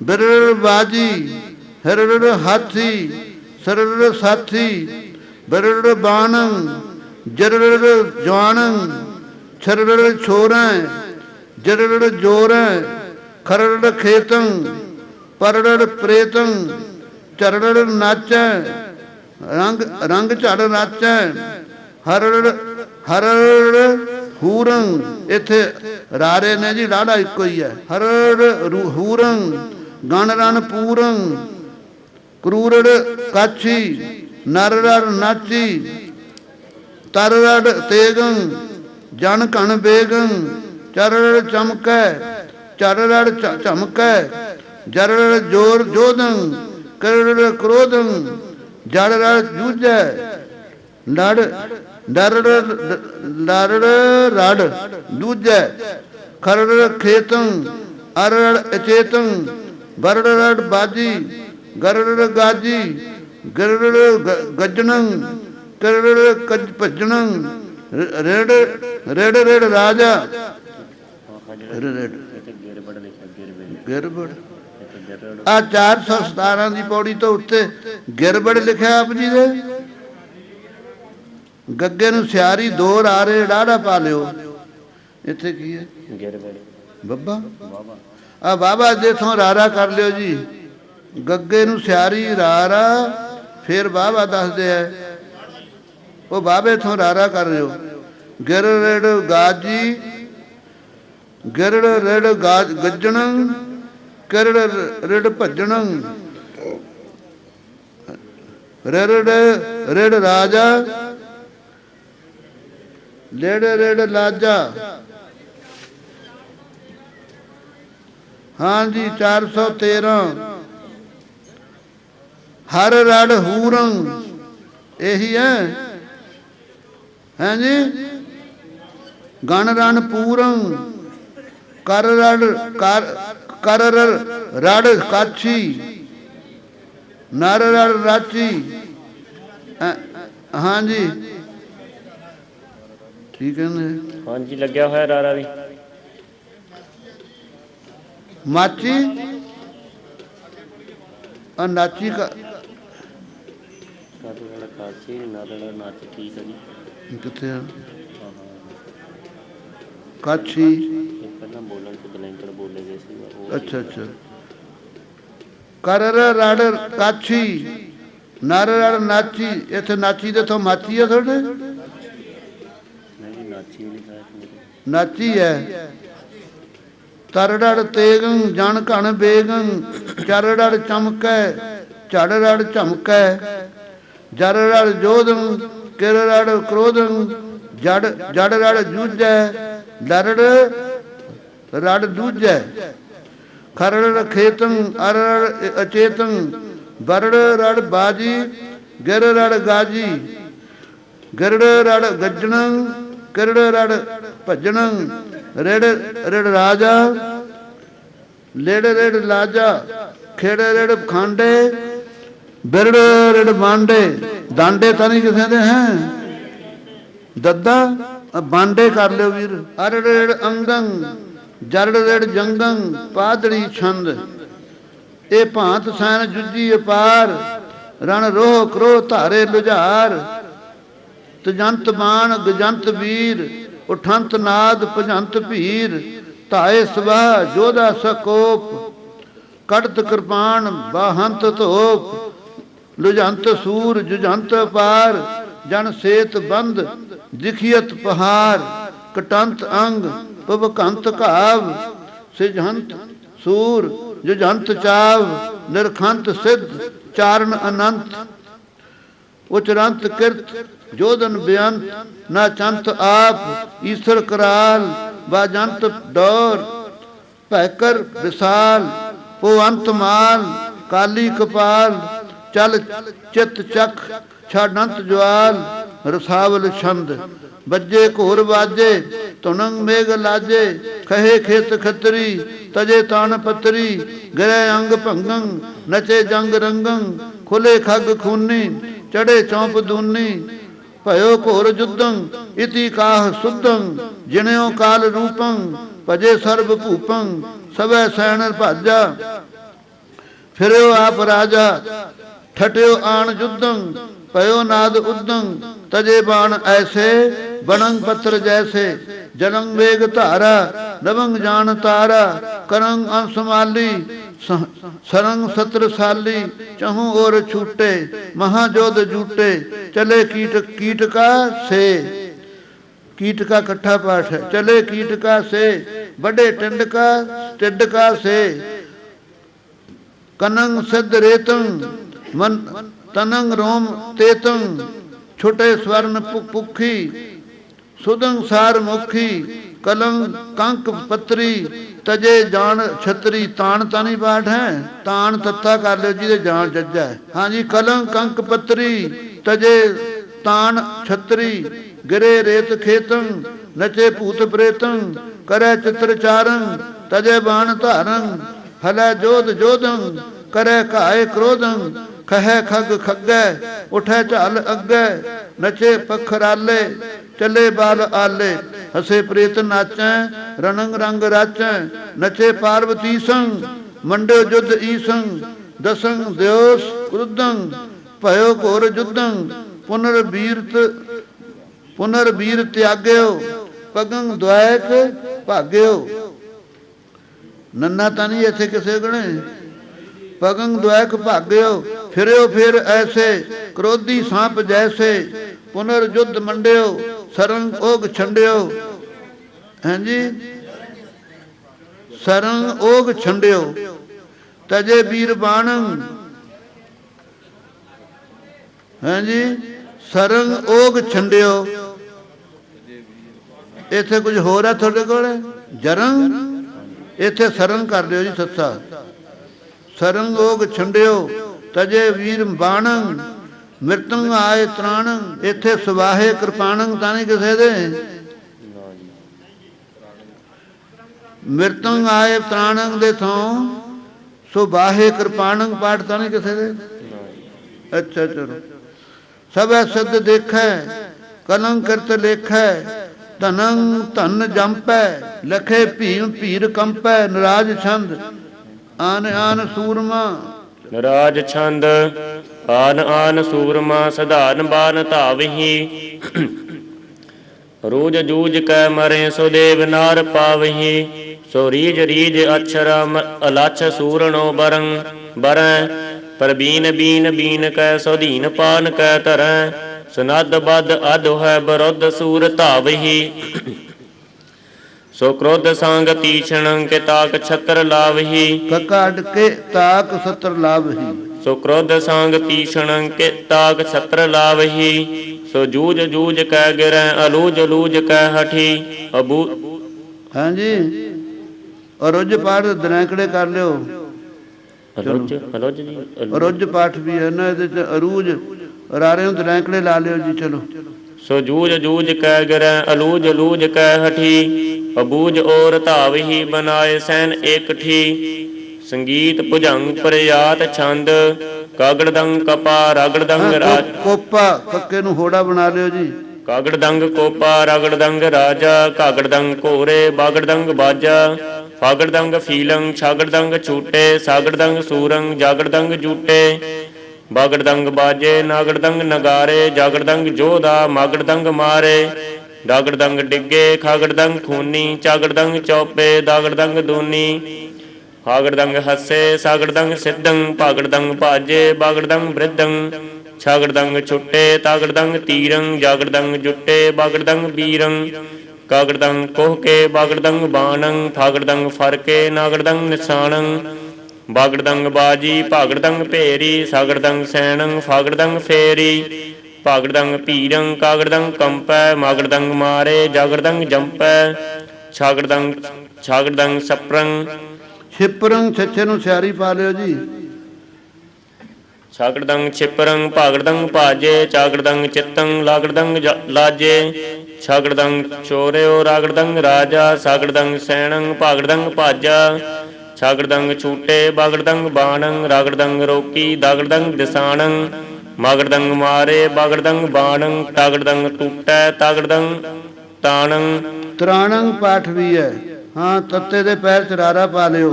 बिरड़ बाजी हिरड़ हाथी सरड़ साथी बिरड़ बाणं जरड़ जवाणं छरड़ छोरें जरड़ जोरें खरड़ खेतं परड़ प्रेतं चरड़ नाचें रंग रंग झड़ नाचें हरड़ हरड़ हूरं इत्थे रारे ने जी लाड़ा इक्को ही है हरड़ हूरं गण रण पूरं क्रूरड़ काछी नरड़ नाची तरड़ तेगं जन कण बेगं चरड़ चमकै चरड़ चमकै जरड़ जोर जोदं करड़ क्रोधं जड़ जूझै लड़ डरड़ लड़ रड़ दूजै खरड़ खेतं अरड़ अचेतं बरड़ बाजी गरड़ गाजी गरड़ गजणं करड़ कज भजणं रेड़ रेड़ रेड़ राजा गिरबड़ आ 417 की पौड़ी तो उत्ते गिरबड़ लिखा आप जी दे गग्गे नूं सियारी दो रारे डाढ़ा पा लियो इत्थे की है बब्बा आ बाबा जिथों रारा कर लियो जी गग्गे नूं सियारी रारा फिर बाबा दसदे है वो बाबे थों रारा कर लियो गिर रेड़ गाजी गिरड़ रेड़ गाज गजणं करड़ रेड़ भजणं रेड़ रेड़ राजा लेड़ रेड़ लाजा हाँ जी 413 हर रड़ हूरं यही है जी गण रण पूरं कर रड़ कर रड़ काछी नर रड़ राची हाँ जी ठीक है हाँ जी लग्या होया रारा भी माची और नाची का काची नारड़ नाची ठीक है जी किथे काछी बोलन तो बलैंकड़ बोले गए सी अच्छा अच्छा कर रड़ काछी नर रड़ नाची इत्थे नाची दे तो माची है थोड़े नाची है तरड़ तेगं जन कण बेगं चरड़ चमकै चढ़ चमकै जरड़ जोधं किरड़ क्रोधं जड़ जड़ जूझै लरड़ रड़ दूजै खरड़ खेतं अरड़ अचेतं बरड़ रड़ बाजी गिर रड़ गाजी गिरड़ रड़ गजणं किरड़ रड़ भजणं रेड़ रेड़ राजा लेड़ रेड़ लाजा खेड़ रेड़ खांडे बिरड़ रेड़ बांडे दांडे तो नहीं किसी दे हैं दद्दा बांडे कर लो वीर अरड़ रेड़ अंगं जरड़ रेड़ जंगं पादड़ी छंद ए भांत सैन जुजी अपार रण रोह क्रोह धारे लुझार तजंत बाण गजंत वीर उठंत नाद भजंत भीर धाए सवाह जोधा सकोप कड़त कृपाण बाहंत धोप लुझंत सूर जुझंत पार जन सेत बंद दिखियत पहार कटंत अंग पवकंत घाव सिजहंत सूर जुझंत चाव निरखंत सिद्ध चारण अनंत उचरंत किरत जोधन बेअंत न चंत आप ईश्वर कराल बाजंत डोर पैकर विशाल पो अंत माल काली कपाल चल चित चख छाडंत ज्वाल रसावल छंद बज्जे घोर बाजे तुनंग मेघ लाजे खहे खेत खतरी तजे तान पतरी गिरे अंग भंगं नचे जंग रंगं खुले खग खूनी चढ़े चौंप दूनी भयो घोर जुद्धं इति काह सुद्धं जिन्यो काल रूपं भजे सर्व भूपं सवै सैन भाजा ਫਿਰਿਓ ਆਪ ਰਾਜਾ ਠਟਿਓ ਆਣ ਜੁਦੰ ਪਇਓ ਨਾਦ ਉਦੰ ਤਜੇ ਬਾਣ ਐਸੇ ਬਣੰ ਪੱਤਰ ਜੈਸੇ ਜਨੰ ਵੇਗ ਧਾਰਾ ਨਵੰਗ ਜਾਣ ਤਾਰਾ ਕਰੰ ਅੰਸਮਾਲੀ सरंग सत्र साली चहु और छूटे महाजोध जूटे चले कीट का से कीट का कट्ठा पाठ है। चले कीट का से बड़े टिंड का से कनंग सिद्ध रेतंग मन तनंग रोम तेतंग छोटे स्वर्ण पुखी सुदंग सार मुखी कलंग कंक पत्री तजे जान छतरी तान तानी पाठ है तान तत्ता कर लो जी जान जज्जा है। हाँ जी कलंग कंक पत्री तजे तान छतरी गिरे रेत खेतंग नचे भूत प्रेतंग करे चित्र चारंग तजे बाण धारंग हलै जोध जोधंग करे काए क्रोधंग कहे खग खग्गै उठे झल अग्गै नचे पखराले चले बाल आले हसे प्रेत नाचै रणंग रंग राचै नचे पार्वती संग मंडो जुद्ध ईसंग दसंग द्योस क्रुद्धंग भयो घोर जुद्धंग पुनर्वीर त्याग्यो पगंग द्वैक भाग्यो। नन्ना ਤਾਂ नहीं ऐसे किसे गणे पगंग द्वैक भाग्यो फिरो फिर ऐसे क्रोधी सांप जैसे पुनर्युद्ध मंड्यो सरंग ओग छंड्यो। हैं जी सरंग ओग छंड्यो तजे वीर बाणंग। हैं जी सरंग ओग छंड्यो इत्थे कुछ हो रहा थोड़े कोल जरंग इत्थे सरंग कर लियो जी सत्सा सरंग ओग छंड्यो तजे वीर बाणंग मिरतंग आए त्राणंग इत्थे सुवाहे कृपाणंग तां नहीं किसे दे मिरतंग आए त्राणंग दे थों सुवाहे कृपाणंग पाठ तां नहीं किसे दे। अच्छा चलो सब सिद्ध देखै कलंक करत लेखै धनंग धन जंपै लखे भीम भीर कंपै नराज छंद आन आन सूरमा नराज छंद आन आन सूरमा सधान बान धावही रोज जूझ कै मरे सुदेव नार पावही सो रीज रीज अक्षर अलक्ष सूरणो बरं बरं पर बीन बीन बीन कै सुधीन पान कै धरं सुनद बद अध है बरुद्ध सूर धावही सो क्रोध सांग तीक्षण के ताक छत्र लावही ककाड के ताक छत्र लावही सो क्रोध सांग तीक्षण के ताक छत्र लावही सो जूझ जूझ कह गिर अलूज अलूज कह हठी अबू। हाँ जी और रोज पाठ दरैकड़े कर लियो रोज पाठ भी है ना ये अरूज रारे दरैकड़े ला लियो जी। चलो सो जूझ जूझ कह गिर अलूज अलूज कह हठी अबूझ और धावही बनाए सैन एकठी संगीत भुजंग प्रयात छंद कागड़दंग कपा रगड़दंग राज कोपा कक्के नूं होड़ा बना लियो जी कागड़दंग कोपा रगड़दंग राजा कागड़दंग घोरे बागड़दंग बाजा फागड़दंग फीलंग छागड़दंग छूटे सागड़दंग सूरंग जागड़दंग जूटे बागड़दंग बाजे नागड़दंग नगारे जागड़दंग जोधा मागड़दंग मारे दागड़दंग डिग्गे खागड़दंग खूनी चागड़दंग चौपे दागड़दंग दूनी हागड़दंग हस्से सागड़दंग सिद्धंग भागड़दंग भाजे बागड़दंग वृद्धंग छागड़दंग छुट्टे तागड़दंग तीरंग जागड़दंग जुट्टे बागड़दंग बीरंग कागड़दंग कोहके बागड़दंग बाणंग फागड़दंग फरके नागड़दंग निशानंग बागड़दंग बाजी भागड़दंग भेरी सागड़दंग सैनंग फागड़दंग फेरी भागड़दंग पीरंग कागड़दंग कंपै मागड़दंग मारे जागड़दंग जंपै छागड़दंग सप्रंग छिपरंग छच्छे नूं सियारी पा लियो जी छागड़दंग छिपरंग भागड़दंग भाजे चागड़दंग चित्तंग लागड़दंग लाजे छागड़दंग चोर्यो रागड़दंग राजा सागड़दंग सैनंग भागड़दंग भाजा छागड़दंग छूटे बागड़दंग बाणंग रागड़दंग रोकी दागड़दंग दिसाणंग मागड़दंग मारे बागड़दंग बाणंग टागड़दंग टूटै तागड़दंग ताणंग त्राणंग पाठ भी है। हाँ तत्ते दे पैर चरारा पा लियो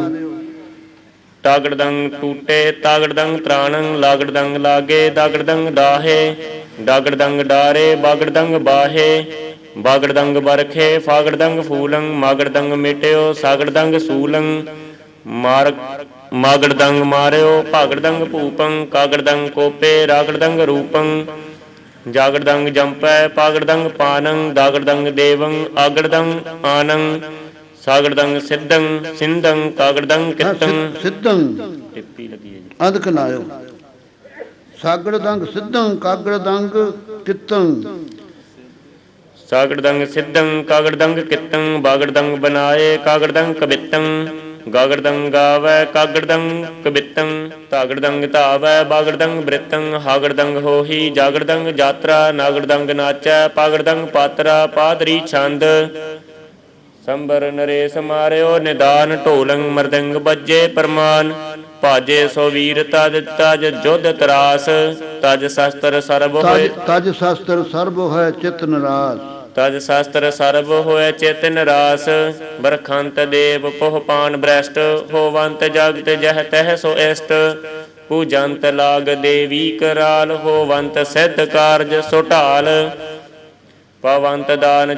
ਤਾਗੜਦੰਗ ਟੂਟੇ ਤਾਗੜਦੰਗ ਤ੍ਰਾਣੰ ਲਾਗੜਦੰਗ ਲਾਗੇ ਦਾਗੜਦੰਗ ਦਾਹੇ ਡਾਗੜਦੰਗ ਡਾਰੇ ਬਾਗੜਦੰਗ ਬਾਹੇ ਬਾਗੜਦੰਗ ਬਰਖੇ ਫਾਗੜਦੰਗ ਫੂਲੰ ਮਾਗੜਦੰਗ ਮਿਟਿਓ ਸਾਗੜਦੰਗ ਸੂਲੰ ਮਾਗੜਦੰਗ ਮਾਰਿਓ ਭਾਗੜਦੰਗ ਭੂਪੰ ਕਾਗੜਦੰਗ ਕੋਪੇ ਰਾਗੜਦੰਗ ਰੂਪੰ ਜਾਗੜਦੰਗ ਜੰਪੈ ਪਾਗੜਦੰਗ ਪਾਨੰ ਦਾਗੜਦੰਗ ਦੇਵੰ ਆਗੜਦੰਗ ਆਨੰ ਸਾਗੜਦੰਗ ਸਿੱਧੰ ਸਿੰਧੰ ਕਾਗੜਦੰਗ ਕਿੱਤੰ ਸਿੱਧੰ ਟਿੱਪੀ ਲੱਗੀ ਹੈ ਜੀ ਅਧਿਕ ਲਾਇਓ ਸਾਗੜਦੰਗ ਸਿੱਧੰ ਕਾਗੜਦੰਗ ਕਿੱਤੰ ਸਾਗੜਦੰਗ ਸਿੱਧੰ ਕਾਗੜਦੰਗ ਕਿੱਤੰ ਬਾਗੜਦੰਗ ਬਨਾਏ ਕਾਗੜਦੰਗ ਕਬਿੱਤੰ ਗਾਗੜਦੰਗ ਗਾਵੈ ਕਾਗੜਦੰਗ ਕਬਿੱਤੰ ਤਾਗੜਦੰਗ ਧਾਵੈ ਬਾਗੜਦੰਗ ਬ੍ਰਿਤੰ ਹਾਗੜਦੰਗ ਹੋਹੀ ਜਾਗੜਦੰਗ ਜਾਤਰਾ ਨਾਗੜਦੰਗ ਨਾਚੈ ਪਾਗੜਦੰਗ ਪਾਤਰਾ ਪਾਦਰੀ ਛੰਦ ਸੰਬਰ ਨਰੇਸ਼ ਮਾਰਿਓ ਨਿਦਾਨ ਢੋਲੰਗ ਮਰਦੰਗ ਬੱਜੇ ਪਰਮਾਨ ਭਾਜੇ ਸੋ ਵੀਰ ਤਜ ਤਜ ਜੁਧ ਤਰਾਸ ਤਜ ਸ਼ਸਤਰ ਸਰਬ ਹੋਏ ਤਜ ਸ਼ਸਤਰ ਸਰਬ ਹੋਏ ਚਿਤ ਨਿਰਾਸ ਤਜ ਸ਼ਸਤਰ ਸਰਬ ਹੋਏ ਚਿਤ ਨਿਰਾਸ ਬਰਖੰਤ ਦੇਵ ਪੋਹਪਾਨ ਬ੍ਰਸ਼ਟ ਹੋਵੰਤ ਜਗਤ ਜਹ ਤਹ ਸੋ ਇਸ਼ਟ ਪੂਜੰਤ ਲਾਗ ਦੇਵੀ ਕਰਾਲ ਹੋਵੰਤ ਸਿੱਧ ਕਾਰਜ ਸੋ ਢਾਲ ਪਵੰਤ ਦਾਨ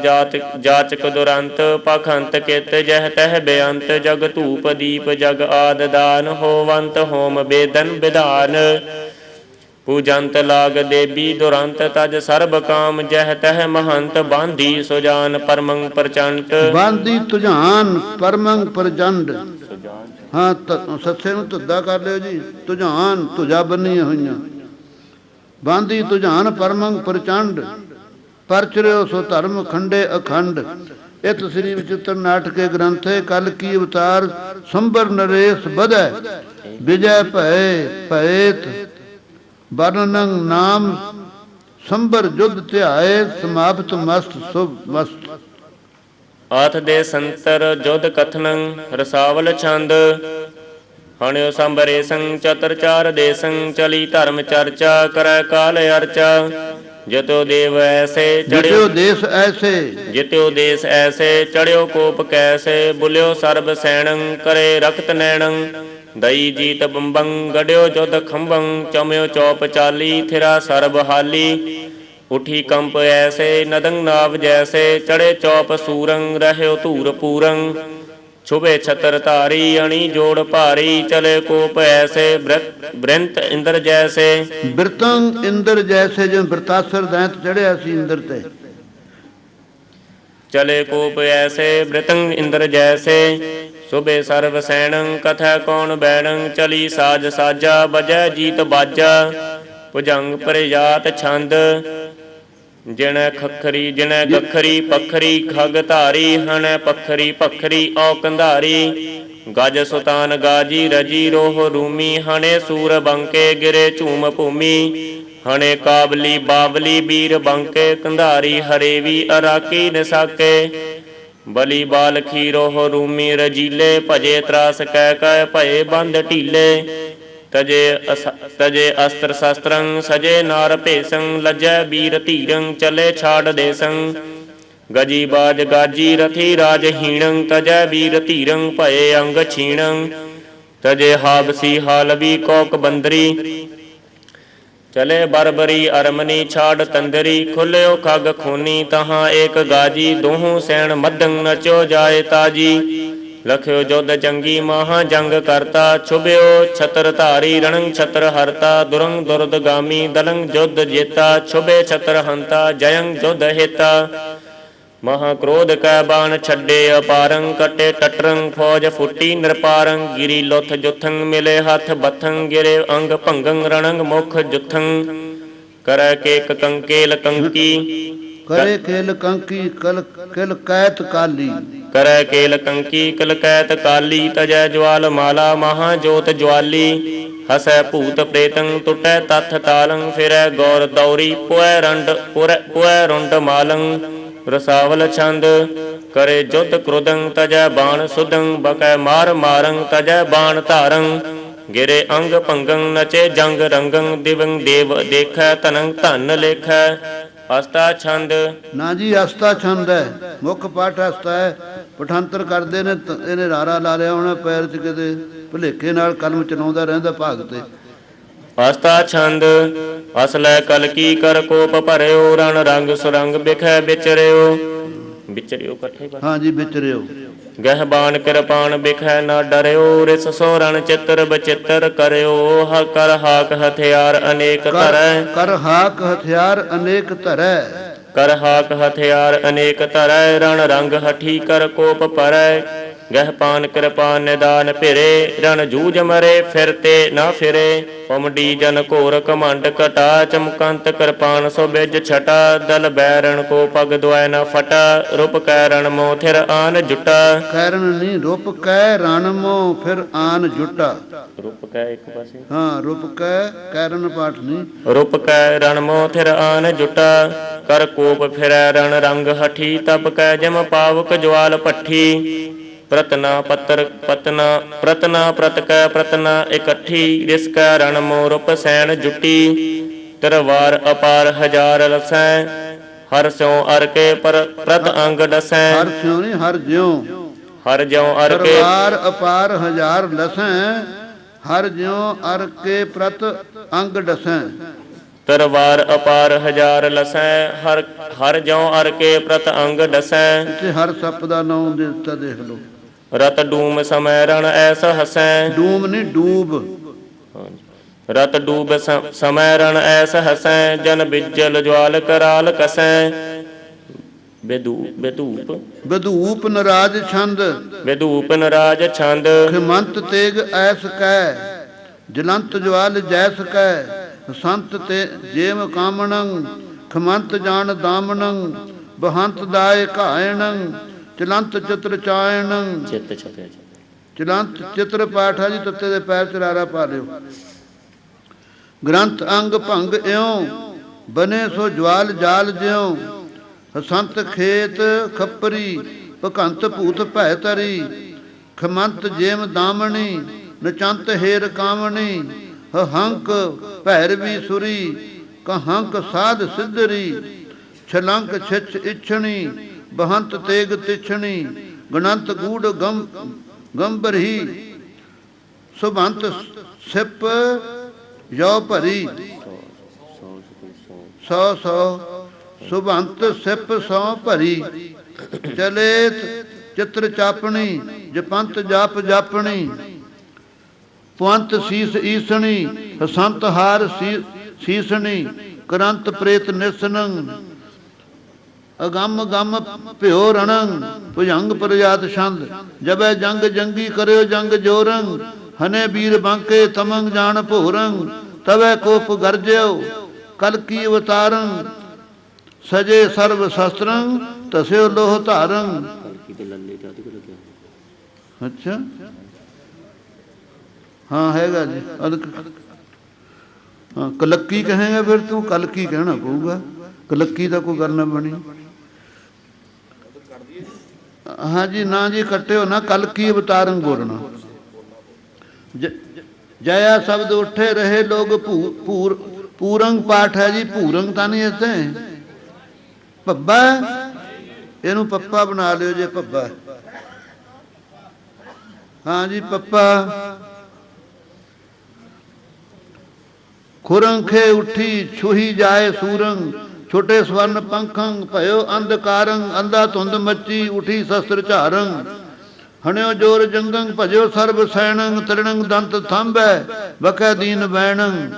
ਜਾਚਕ ਦੁਰੰਤ ਪਖੰਤ ਕਿਤ ਜਹ ਤਹ ਬੇਅੰਤ ਜਗ ਧੂਪ ਦੀਪ ਜਗ ਆਦ ਦਾਨ ਹੋਵੰਤ ਹੋਮ ਬੇਦਨ ਵਿਧਾਨ ਪੂਜੰਤ ਲਾਗ ਦੇਵੀ ਦੁਰੰਤ ਤਜ ਸਰਬ ਕਾਮ ਜਹ ਤਹ ਮਹੰਤ ਬਾਂਧੀ ਸੁਜਾਨ ਪਰਮੰ ਪ੍ਰਚੰਡ ਬਾਂਧੀ ਤੁਝਾਨ ਪਰਮੰ ਪ੍ਰਚੰਡ ਹਾਂ ਸੱਸੇ ਨੂੰ ਧੁੱਦਾ ਕਰ ਲਿਓ ਜੀ ਤੁਝਾਨ ਤੁਝਾ ਬੰਨੀਆਂ ਹੋਈਆਂ ਬਾਂਧੀ ਤੁਝਾਨ ਪਰਮੰ ਪ੍ਰਚੰਡ ਪਰਚਰਿਓ ਸੋ ਧਰਮ ਖੰਡੇ ਅਖੰਡ ਇਤ ਸ੍ਰੀ ਵਿਚਿਤ੍ਰ ਨਾਟਕੇ ਗ੍ਰੰਥੇ ਕਲ ਕੀ ਅਵਤਾਰ ਸੰਬਰ ਨਰੇਸ਼ ਬਧੈ ਵਿਜੈ ਭਏ ਭਏਤ ਵਰਨੰ ਨਾਮ ਸੰਬਰ ਜੁਧ ਧਿਆਏ ਸਮਾਪਤ ਮਸਤ ਸੁਭ ਮਸਤ ਆਥ ਦੇ ਸੰਤਰ ਜੁਧ ਕਥਨੰ ਰਸਾਵਲ ਛੰਦ ਹਣਿਓ ਸੰਬਰੇ ਸੰਗ ਚਤਰ ਚਾਰ ਦੇਸੰ ਚਲੀ ਧਰਮ ਚਰਚਾ ਕਰੈ ਕਾਲ ਅਰਚਾ ਜਿਤਿਓ ਦੇਵ ਐਸੇ ਜਿਤਿਓ ਦੇਸ ਐਸੇ ਜਿਤਿਓ ਦੇਸ ਐਸੇ ਚੜਿਓ ਕੋਪ ਕੈਸੇ ਬੁਲਿਓ ਸਰਬ ਸੈਣੰ ਕਰੇ ਰਖਤ ਨੈਣੰ ਦਈ ਜੀਤ ਬੰਬੰ ਗੜਿਓ ਜੁਧ ਖੰਭੰ ਚਮਿਓ ਚੌਪ ਚਾਲੀ ਥਿਰਾ ਸਰਬ ਹਾਲੀ ਉਠੀ ਕੰਪ ਐਸੇ ਨਦੰ ਨਾਵ ਜੈਸੇ ਚੜੇ ਚੌਪ ਸੂਰੰ ਰਹਿਓ ਧੂਰ ਪੂਰੰ ਛੁਬੇ ਛਤਰ ਧਾਰੀ ਅਣੀ ਜੋੜ ਭਾਰੀ ਚਲੇ ਕੋਪ ਐਸੇ ਬ੍ਰਿੰਤ ਇੰਦਰ ਜੈਸੇ ਬਿਰਤੰ ਇੰਦਰ ਜੈਸੇ ਜਿਵੇਂ ਬਿਰਤਾਸਰ ਦੈਂਤ ਚੜਿਆ ਸੀ ਇੰਦਰ ਤੇ ਚਲੇ ਕੋਪ ਐਸੇ ਬ੍ਰਿਤੰ ਇੰਦਰ ਜੈਸੇ ਸੁਬੇ ਸਰਵ ਸੈਣੰ ਕਥੈ ਕੌਣ ਬੈਣੰ ਚਲੀ ਸਾਜ ਸਾਜਾ ਬਜੈ ਜੀਤ ਬਾਜਾ ਭੁਜੰਗ ਪ੍ਰਜਾਤ ਛੰਦ ਜਿਣੈ ਖੱਖਰੀ ਜਿਣੈ ਗਖਰੀ ਪਖਰੀ ਖਗ ਧਾਰੀ ਹਣੈ ਪਖਰੀ ਪਖਰੀ ਔ ਕੰਧਾਰੀ ਗਜ ਸੁਤਾਨ ਗਾਜੀ ਰਜੀ ਰੋਹ ਰੂਮੀ ਹਣੇ ਸੂਰ ਬੰਕੇ ਗਿਰੇ ਝੂਮ ਭੂਮੀ ਹਣੇ ਕਾਬਲੀ ਬਾਬਲੀ ਬੀਰ ਬੰਕੇ ਕੰਧਾਰੀ ਹਰੇਵੀ ਅਰਾਕੀ ਨਿਸਾਕੇ ਬਲੀ ਬਾਲ ਖੀਰੋਹ ਰੂਮੀ ਰਜੀਲੇ ਭਜੇ ਤਰਾਸ ਕਹਿ ਕਹਿ ਭਏ ਬੰਦ ਢੀਲੇ ਤਜੇ ਅਸਤਰ ਸ਼ਸਤਰੰ ਸਜੇ ਨਾਰ ਭੇਸੰ ਲੱਜੈ ਵੀਰ ਧੀਰੰ ਚਲੇ ਛਾੜ ਦੇਸੰ ਗਜੀ ਬਾਜ ਗਾਜੀ ਰਥੀ ਰਾਜ ਹੀਣੰ ਤਜੈ ਵੀਰ ਧੀਰੰ ਭਏ ਅੰਗ ਛੀਣੰ ਤਜੇ ਹਾਬਸੀ ਹਾਲਵੀ ਕੋਕ ਬੰਦਰੀ ਚਲੇ ਬਰਬਰੀ ਅਰਮਨੀ ਛਾੜ ਤੰਦਰੀ ਖੁੱਲਿਓ ਖਗ ਖੂਨੀ ਤਹਾਂ ਏਕ ਗਾਜੀ ਦੋਹੂ ਸੈਣ ਮੱਧੰ ਨਚੋ ਜਾਏ ਤਾਜੀ ਲਖਿਓ ਜੁਧ ਜੰਗੀ ਮਹਾ ਜੰਗ ਕਰਤਾ ਛੁਬਿਓ ਛਤਰ ਧਾਰੀ ਰਣੰ ਛਤਰ ਹਰਤਾ ਦੁਰੰਗ ਦੁਰਦਗਾਮੀ ਦਲੰਗ ਜੁਧ ਜੇਤਾ ਛੁਬੇ ਛਤਰ ਹੰਤਾ ਜਯੰ ਜੁਧ ਹੇਤਾ ਮਹਾ ਕ੍ਰੋਧ ਕੈ ਬਾਣ ਛੱਡੇ ਅਪਾਰੰ ਕਟੇ ਟਟਰੰ ਫੌਜ ਫੁੱਟੀ ਨਿਰਪਾਰੰ ਗਿਰੀ ਲੁੱਥ ਜੁਥੰ ਮਿਲੇ ਹੱਥ ਬਥੰ ਗਿਰੇ ਅੰਗ ਭੰਗੰ ਰਣੰਗ ਮੁਖ ਜੁਥੰ ਕਰੈ ਕੇਕ ਕੰਕੇਲ ਕੰਕੀ ਕਰੇ ਕੇਲ ਕੰਕੀ ਕਿਲ ਕੈਤ ਕਾਲੀ ਕਰੈ ਕੇਲ ਕੰਕੀ ਕਿਲ ਕੈਤ ਕਾਲੀ ਤਜੈ ਜਵਾਲ ਮਾਲਾ ਮਹਾ ਜੋਤ ਜਵਾਲੀ ਹਸੈ ਭੂਤ ਪ੍ਰੇਤੰ ਟੁਟੈ ਤਥ ਤਾਲੰ ਫਿਰੈ ਗੌਰ ਦੌਰੀ ਪੁਐ ਰੁੰਡ ਮਾਲੰ ਰਸਾਵਲ ਛੰਦ ਕਰੇ ਜੁਧ ਕ੍ਰੋਧੰ ਤਜੈ ਬਾਣ ਸੁਧੰ ਬਕੈ ਮਾਰ ਮਾਰੰ ਤਜੈ ਬਾਣ ਧਾਰੰ ਗਿਰੇ ਅੰਗ ਭੰਗੰ ਨਚੇ ਜੰਗ ਰੰਗੰ ਦਿਵੰ ਦੇਵ ਦੇਖੈ ਧਨੰ ਧਨ ਲੇਖੈ ਅਸਤਾ ਛੰਦ ਨਾ ਜੀ ਅਸਤਾ ਛੰਦ ਹੈ ਮੁੱਖ ਪਾਠ ਅਸਤਾ ਹੈ ਪਠਾਂਤਰ ਕਰਦੇ ਨੇ ਇਹਨੇ ਰਾਰਾ ਲਾ ਲਿਆ ਹੋਣਾ ਪੈਰ 'ਚ ਕਿਤੇ ਭੁਲੇਖੇ ਨਾਲ ਕਲਮ ਚਲਾਉਂਦਾ ਰਹਿੰਦਾ ਭਾਗ ਤੇ। ਅਸਤਾ ਛੰਦ ਅਸਲੈ ਕਲਕੀ ਕਰ ਕੋਪ ਭਰਿਓ ਰਣ ਰੰਗ ਸੁਰੰਗ ਬਿਖੈ ਵਿਚਰਿਓ ਇਕੱਠੇ ਹਾਂਜੀ ਵਿਚਰਿਓ। ਗਹਿਬਾਨ ਕਿਰਪਾਨ ਬਿਖੈ ਨਾ ਡਰਿਓ ਰਿਸ ਸੋਰਣ ਚਿੱਤਰ ਬਚਿੱਤਰ ਕਰਿਓ ਕਰ ਹਾਕ ਹਥਿਆਰ ਅਨੇਕ ਧਰੈ ਕਰ ਹਾਕ ਹਥਿਆਰ ਅਨੇਕ ਧਰੈ ਕਰ ਹਾਕ ਹਥਿਆਰ ਅਨੇਕ ਧਰੈ ਰਣ ਰੰਗ ਹਠੀ ਕਰ ਕੋਪ ਭਰੈ ਗਹਿਪਾਨ ਕਿਰਪਾਨ ਨਿਦਾਨ ਭਿਰੇ ਰਣ ਜੂਝ ਮਰੇ ਫਿਰਤੇ ਨਾ ਫਿਰੇ ਪਮਡੀ ਜਨ ਘੋਰ ਕਮੰਡ ਕਟਾ ਚਮਕੰਤ ਕਿਰਪਾਨ ਸੋ ਬਿਜ ਛਟਾ ਦਲ ਬੈਰਣ ਕੋ ਪਗ ਦੁਆਇ ਨਾ ਫਟਾ ਰੂਪ ਕੈ ਰਣ ਮੋ ਥਿਰ ਆਨ ਜੁਟਾ ਕੈਰਨ ਨਹੀਂ ਰੂਪ ਕੈ ਰਣ ਮੋ ਫਿਰ ਆਨ ਜੁਟਾ। ਰੂਪ ਕੈ ਇੱਕ ਪਾਸੇ ਹਾਂ ਰੂਪ ਕੈ ਕੈਰਨ ਪਾਠ ਨਹੀਂ। ਰੂਪ ਕੈ ਰਣ ਮੋ ਥਿਰ ਆਨ ਜੁਟਾ ਕਰ ਕੋਪ ਫਿਰੈ ਰਣ ਰੰਗ ਹਠੀ ਤਪ ਕੈ ਜਮ ਪਾਵਕ ਜਵਾਲ ਭੱਠੀ ਪ੍ਰਤਨਾ ਪੱਤਰ ਪਤਨਾ ਪ੍ਰਤਨਾ ਪ੍ਰਤ ਕੈ ਪ੍ਰਤਨਾ ਇਕੱਠੀ ਰਿਸ ਕੈ ਰਣ ਮੋ ਰੂਪ ਸੈਣ ਜੁਟੀ ਤਰਵਾਰ ਅਪਾਰ ਹਜ਼ਾਰ ਲਸੈ ਹਰ ਸਿਉ ਅਰ ਕੇ ਪ੍ਰਤ ਅੰਗ ਡਸੈ ਹਰ ਸਿਉ ਨਹੀਂ ਹਰ ਜਿਉ ਹਰ ਜਿਉ ਅਰ ਕੇ ਤਰਵਾਰ ਅਪਾਰ ਹਜ਼ਾਰ ਲਸੈ ਹਰ ਜਿਉ ਅਰ ਕੇ ਪ੍ਰਤ ਅੰਗ ਡਸੈ ਤਰਵਾਰ ਅਪਾਰ ਹਜ਼ਾਰ ਲਸੈ ਹਰ ਜਿਉ ਅਰ ਕੇ ਪ੍ਰਤ ਅੰਗ ਡਸੈ। ਇੱਥੇ ਹਰ ਸੱਪ ਦਾ ਨਾਮ ਦੇ ਦਿੱਤਾ ਦੇਖ ਲਓ। ਰਤ ਡੂਮ ਸਮੈ ਰਣ ਐਸ ਹਸੈ ਡੂਮ ਨਹੀਂ ਡੂਬ ਰਤ ਡੂਬ ਸਮੈ ਰਣ ਐਸ ਹਸੈ ਜਨ ਬਿਜਲ ਜਵਾਲ ਕਰਾਲ ਕਸੈ ਬਧੂਪ ਨਰਾਜ ਛੰਦ ਵਿਧੂਪ ਨਰਾਜ ਛੰਦ ਖਿਮੰਤ ਤੇਗ ਐਸ ਕੈ ਜਲੰਤ ਜਵਾਲ ਜੈਸ ਕੈ ਸੰਤ ਤੇ ਜੇਮ ਕਾਮਣੰ ਖਮੰਤ ਜਾਣ ਦਾਮਣੰ ਬਹੰਤ ਦਾਇ ਘਾਇਣੰ ਚਲੰਤ ਚਿਤ੍ਰ ਚਾਇਣੰ ਚਲੰਤ ਚਿਤ੍ਰ ਪਾਠ ਹੈ ਜੀ। ਤੱਤੇ ਦੇ ਪੈਰ ਚਰਾਰਾ ਪਾ ਲਿਓ। ਗ੍ਰੰਥ ਅੰਗ ਭੰਗ ਇਉ ਬਨੇ ਸੋ ਜਵਾਲ ਜਾਲ ਜਿਉ ਹਸੰਤ ਖੇਤ ਖੱਪਰੀ ਭਕੰਤ ਭੂਤ ਭੈ ਤਰੀ ਖਮੰਤ ਜੇਮ ਦਾਮਣੀ ਨਚੰਤ ਹੇਰ ਕਾਮਣੀ ਹੰਕ ਭੈਰਵੀ ਸੁਰੀ ਕਹੰਕ ਸਾਧ ਸਿੱਧਰੀ ਛਲੰਕ ਛਿਛ ਇਛਣੀ ਬਹੰਤ ਤੇਗ ਤਿਛਣੀ ਗਣੰਤ ਗੂੜ ਗੰਭਰੀ ਸੁਭੰਤ ਸਿਪ ਜੋ ਭਰੀ ਸੌ ਸੁਭੰਤ ਸਿਪ ਸੌ ਭਰੀ ਚਲੇਤ ਚਿਤ੍ਰ ਚਾਪਣੀ ਜਪੰਤ ਜਾਪ ਜਾਪਣੀ ਪੁਅੰਤ ਸੀਸ ਈਸਣੀ ਹਸੰਤ ਹਾਰ ਸੀਸਣੀ ਕਰੰਤ ਪ੍ਰੇਤ ਨਿਸਨੰ ਅਗੰਮ ਗੰਮ ਭਿਓ ਰਣੰ ਭੁਜੰਗ ਪ੍ਰਜਾਤ ਛੰਦ ਜਬੈ ਜੰਗ ਜੰਗੀ ਕਰਿਓ ਜੰਗ ਜੋਰੰ ਹਨੇ ਵੀਰ ਬਾਂਕੇ ਤਮੰਗ ਜਾਣ ਭੋਰੰ ਤਵੈ ਕੋਪ ਗਰਜਿਓ ਕਲਕੀ ਅਵਤਾਰੰ ਸਜੇ ਸਰਬ ਸ਼ਸਤਰੰ ਤਸਿਓ ਲੋਹ ਧਾਰੰ। ਅੱਛਾ ਹਾਂ ਹੈਗਾ ਜੀ। ਹਾਂ ਕਲੱਕੀ ਕਹੇਗਾ ਫਿਰ ਤੂੰ ਕਲਕੀ ਕਹਿਣਾ ਪਊਗਾ। ਕਲੱਕੀ ਦਾ ਕੋਈ ਗੱਲ ਨਾ ਬਣੀ। ਹਾਂ ਜੀ ਨਾ ਜੀ ਕੱਟਿਓ ਨਾ ਕਲਕੀ ਅਵਤਾਰੰ ਬੋਲਣਾ। ਜया ਸ਼ਬਦ ਉੱਠੇ ਰਹੇ ਲੋਗ ਪੂਰੰਗ ਪਾਠ ਹੈ ਜੀ। ਪੂਰੰਗ ਤਾਂ ਨਹੀਂ ਇੱਥੇ ਭੱਬਾ ਇਹਨੂੰ ਪੱਪਾ ਬਣਾ ਲਿਓ ਜੇ ਭੱਬਾ। ਹਾਂ ਜੀ ਪੱਪਾ ਖੁਰੰਖੇ ਉੱਠੀ ਛੁਹੀ ਜਾਏ ਸੂਰੰਗ ਛੋਟੇ ਸਵਰਨ ਪੰਖੰ ਭਇਓ ਅੰਧਕਾਰੰ ਅੰਧਾ ਧੁੰਦ ਮੱਚੀ ਉਠੀ ਸ਼ਸਤਰ ਝਾਰੰ ਹਣਿਓ ਜੋਰ ਜੰਗੰ ਭਜਿਓ ਸਰਬ ਸੈਣੰ ਤ੍ਰਿਣੰ ਦੰਤ ਥੰਬੈ ਵਕੈ ਦੀਨ ਬੈਣੰ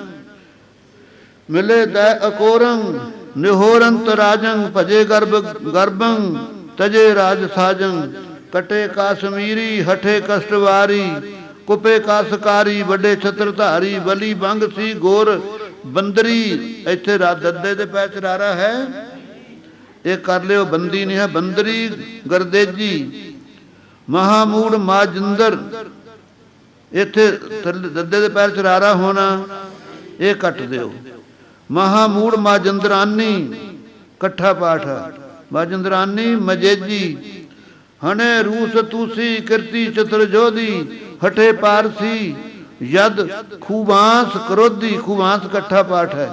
ਮਿਲੇ ਦੈ ਅਕੋਰੰ ਨਿਹੋਰੰਤ ਰਾਜੰ ਭਜੇ ਗਰਭੰ ਤਜੇ ਰਾਜ ਸਾਜੰ ਕਟੇ ਕਾਸ਼ਮੀਰੀ ਹਠੇ ਕਸ਼ਟਵਾਰੀ ਕੁਪੇ ਕਾਸਕਾਰੀ ਵੱਡੇ ਛਤਰ ਧਾਰੀ ਬਲੀ ਬੰਗ ਸੀ ਗੋਰ ਬੰਦਰੀ। ਇੱਥੇ ਦੱਦੇ ਦੇ ਪੈ ਚਰਾਰਾ ਹੈ ਇਹ ਕਰ ਲਿਓ ਬੰਦੀ ਨਹੀਂ ਹੈ ਬੰਦਰੀ ਗਰਦੇਜੀ ਮਹਾਮੂੜ ਮਾਜਿੰਦਰ ਇੱਥੇ ਦੱਦੇ ਦੇ ਪੈਰ ਚਰਾਰਾ ਹੋਣਾ ਇਹ ਕੱਟ ਦਿਓ। ਮਹਾਮੂੜ ਮਾਜਿੰਦਰਾਨੀ ਇਕੱਠਾ ਪਾਠ ਹੈ। ਮਾਜਿੰਦਰਾਨੀ ਮਜੇਜੀ ਹਣੇ ਰੂਸ ਤੂਸੀ ਕਿਰਤੀ ਚਤੁਰ ਜੋਧੀ ਹਠੇ ਪਾਰਸੀ ਯਦ ਖੂਬਾਂਸ ਕਰੋਧੀ। ਖੂਬਾਂਸ ਇਕੱਠਾ ਪਾਠ ਹੈ।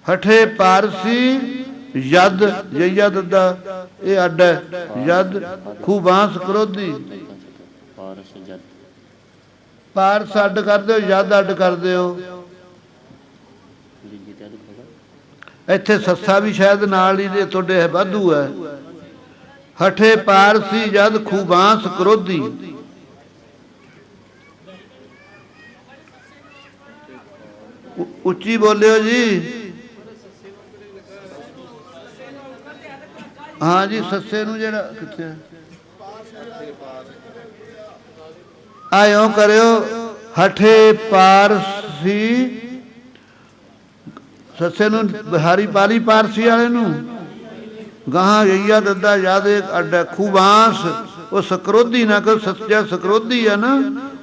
ਹਠੇ ਪਾਰਸੀ ਯਦ ਯਦ ਦਾ ਇਹ ਅੱਡ ਹੈ। ਯਦ ਖੂਬਾਂਸ ਕਰੋਧੀ ਪਾਰਸ ਜਦ ਪਾਰਸ ਅੱਡ ਕਰਦੇ ਹੋ, ਜਦ ਅੱਡ ਕਰਦੇ ਹੋ। ਦੂਜੀ ਤੇ ਅੱਡ ਹੋਗਾ। ਇੱਥੇ ਸੱਸਾ ਵੀ ਸ਼ਾਇਦ ਨਾਲ ਹੀ ਦੇ ਤੁਹਾਡੇ ਵਾਧੂ ਹੈ। ਹਠੇ ਪਾਰਸੀ ਜਦ ਖੂਬਾਂਸ ਕਰੋਧੀ। ਉੱਚੀ ਬੋਲਿਓ ਜੀ। ਹਾਂ ਜੀ, ਸੱਸੇ ਨੂੰ ਜਿਹੜਾ ਕਿੱਥੇ ਆਇਓ ਕਰਿਓ। ਹਠੇ ਪਾਰਸੀ, ਸੱਸੇ ਨੂੰ ਬਿਹਾਰੀ ਪਾਲੀ ਪਾਰਸੀ ਵਾਲੇ ਨੂੰ। ਗਾਹਾਂ ਗਈਆ ਦੱਦਾ ਯਾਦ ਅੱਡ। ਖੂਬਾਂਸ ਉਹ ਸਕਰੋਧੀ ਨਾ ਕਰ। ਸੱਚਾ ਸਕਰੋਧੀ ਆ ਨਾ,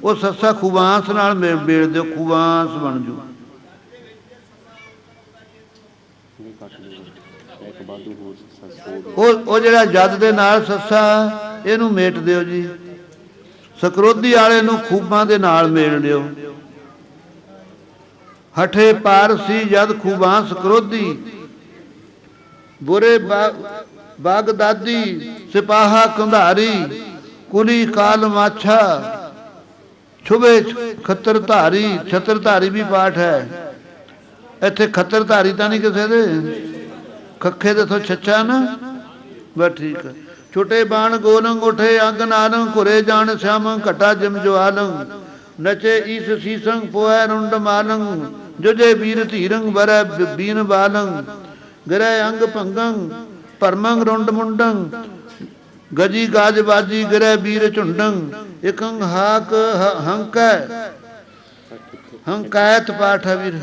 ਉਹ ਸੱਸਾ ਖੂਬਾਂਸ ਨਾਲ ਮੇਲ ਦਿਓ, ਖੂਬਾਂਸ ਬਣ ਜੂ। ਉਹ ਜਿਹੜਾ ਜਦ ਦੇ ਨਾਲ ਸੱਸਾ, ਇਹਨੂੰ ਮੇਟ ਦਿਓ ਜੀ। ਸਕਰੋਧੀ ਵਾਲੇ ਨੂੰ ਖੂਬਾਂ ਦੇ ਨਾਲ ਮੇਲ ਦਿਓ। ਹਠੇ ਪਾਰਸੀ ਜਦ ਖੂਬਾਂ ਸਕਰੋਧੀ। ਬੁਰੇ ਬਾਗਦਾਦੀ ਸਿਪਾਹਾ ਕੰਧਾਰੀ। ਕੁਲੀ ਕਾਲ ਮਾਛਾ ਛੁਬੇ ਖੱਤਰ ਧਾਰੀ। ਛਤਰ ਧਾਰੀ ਵੀ ਪਾਠ ਹੈ ਇੱਥੇ। ਖੱਤਰ ਧਾਰੀ ਤਾਂ ਨਹੀਂ ਕਿਸੇ ਦੇ, ਖੱਖੇ ਦੇ ਤੋਂ ਛੱਛਾ ਨਾ, ਬਸ ਠੀਕ ਹੈ। ਛੋਟੇ ਬਾਣ ਗੋਲੰਗ ਉਠੇ ਅੰਗ ਨਾਲੰਗ। ਘੁਰੇ ਜਾਣ ਸ਼ਾਮੰ ਘਟਾ ਜਿਮ ਜਵਾਲੰਗ। ਨਚੇ ਈਸ ਸੀਸੰਗ ਪੋਇ ਰੁੰਡ ਮਾਲੰਗ। ਜੁਜੇ ਵੀਰ ਧੀਰੰਗ ਬਰੈ ਬੀਨ ਬਾਲੰਗ। ਗਿਰੈ ਅੰਗ ਭੰਗੰ ਪਰਮੰਗ ਰੁੰਡ ਮੁੰਡੰਗ। ਗਜੀ ਗਾਜ ਬਾਜੀ ਗਿਰੈ ਵੀਰ ਝੁੰਡੰਗ। ਇਕੰਗ ਹਾਕ ਹੰਕੈ ਹੰਕਾਇਤ ਪਾਠ ਹੈ ਵੀਰ।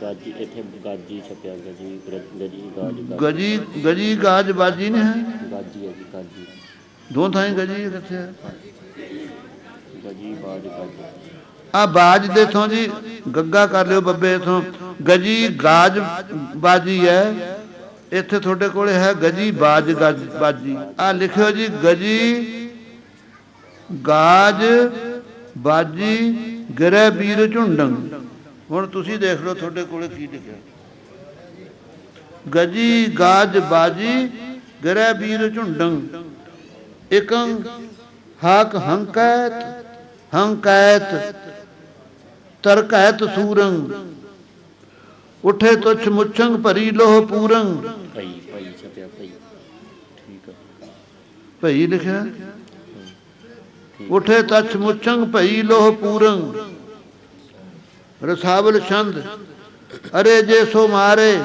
ਗਾਜੀ ਇੱਥੇ ਗਾਜੀ ਛਪਿਆ। ਗਜੀ ਗਜੀ ਗਾਜ ਗਜੀ ਗਜੀ ਗਾਜ ਬਾਜੀ ਨੇ ਹੈ। ਗਾਜੀ ਹੈ ਜੀ, ਗਾਜੀ ਦੋ ਥਾਂ ਗਜੀ ਕਿੱਥੇ ਹੈ? ਗਜੀ ਬਾਜ ਗਾਜੀ। ਆ ਬਾਜ ਦੇ ਥੋਂ ਜੀ ਗੱਗਾ ਕਰ ਲਿਓ ਬੱਬੇ ਥੋਂ। ਗਜੀ ਗਾਜ ਬਾਜੀ ਹੈ। ਇੱਥੇ ਤੁਹਾਡੇ ਕੋਲ ਹੈ ਗਜੀ ਬਾਜ ਬਾਜੀ। ਆ ਲਿਖਿਓ ਜੀ ਗਜੀ ਗਾਜ ਬਾਜੀ ਗਿਰੈ ਵੀਰ ਝੁੰਡੰਗ। ਹੁਣ ਤੁਸੀਂ ਦੇਖ ਲਓ ਤੁਹਾਡੇ ਕੋਲ ਕੀ ਲਿਖਿਆ। ਗਜੀ ਗਾਜ ਬਾਜੀ ਗਿਰੈ ਵੀਰ ਝੁੰਡੰਗ। ਇਕੰ ਹਾਕ ਹੰਕੈਤ ਹੰਕੈਤ ਤਰਕੈਤ ਸੂਰੰਗ। ਉਠੇ ਤੁਛ ਮੁਛੰਗ ਭਰੀ ਲੋਹ ਪੂਰੰਗ। ਭਈ ਭਈ ਛਪਿਆ ਭਈ। ਠੀਕ ਹੈ, ਭਈ ਲਿਖਿਆ। ਉਠੇ ਤਛ ਮੁਛੰਗ ਭਈ ਲੋਹ ਪੂਰੰਗ। ਰਸਾਵਲ ਛੰਦ। ਅਰੇ ਜੇ ਸੋ ਮਾਰੇ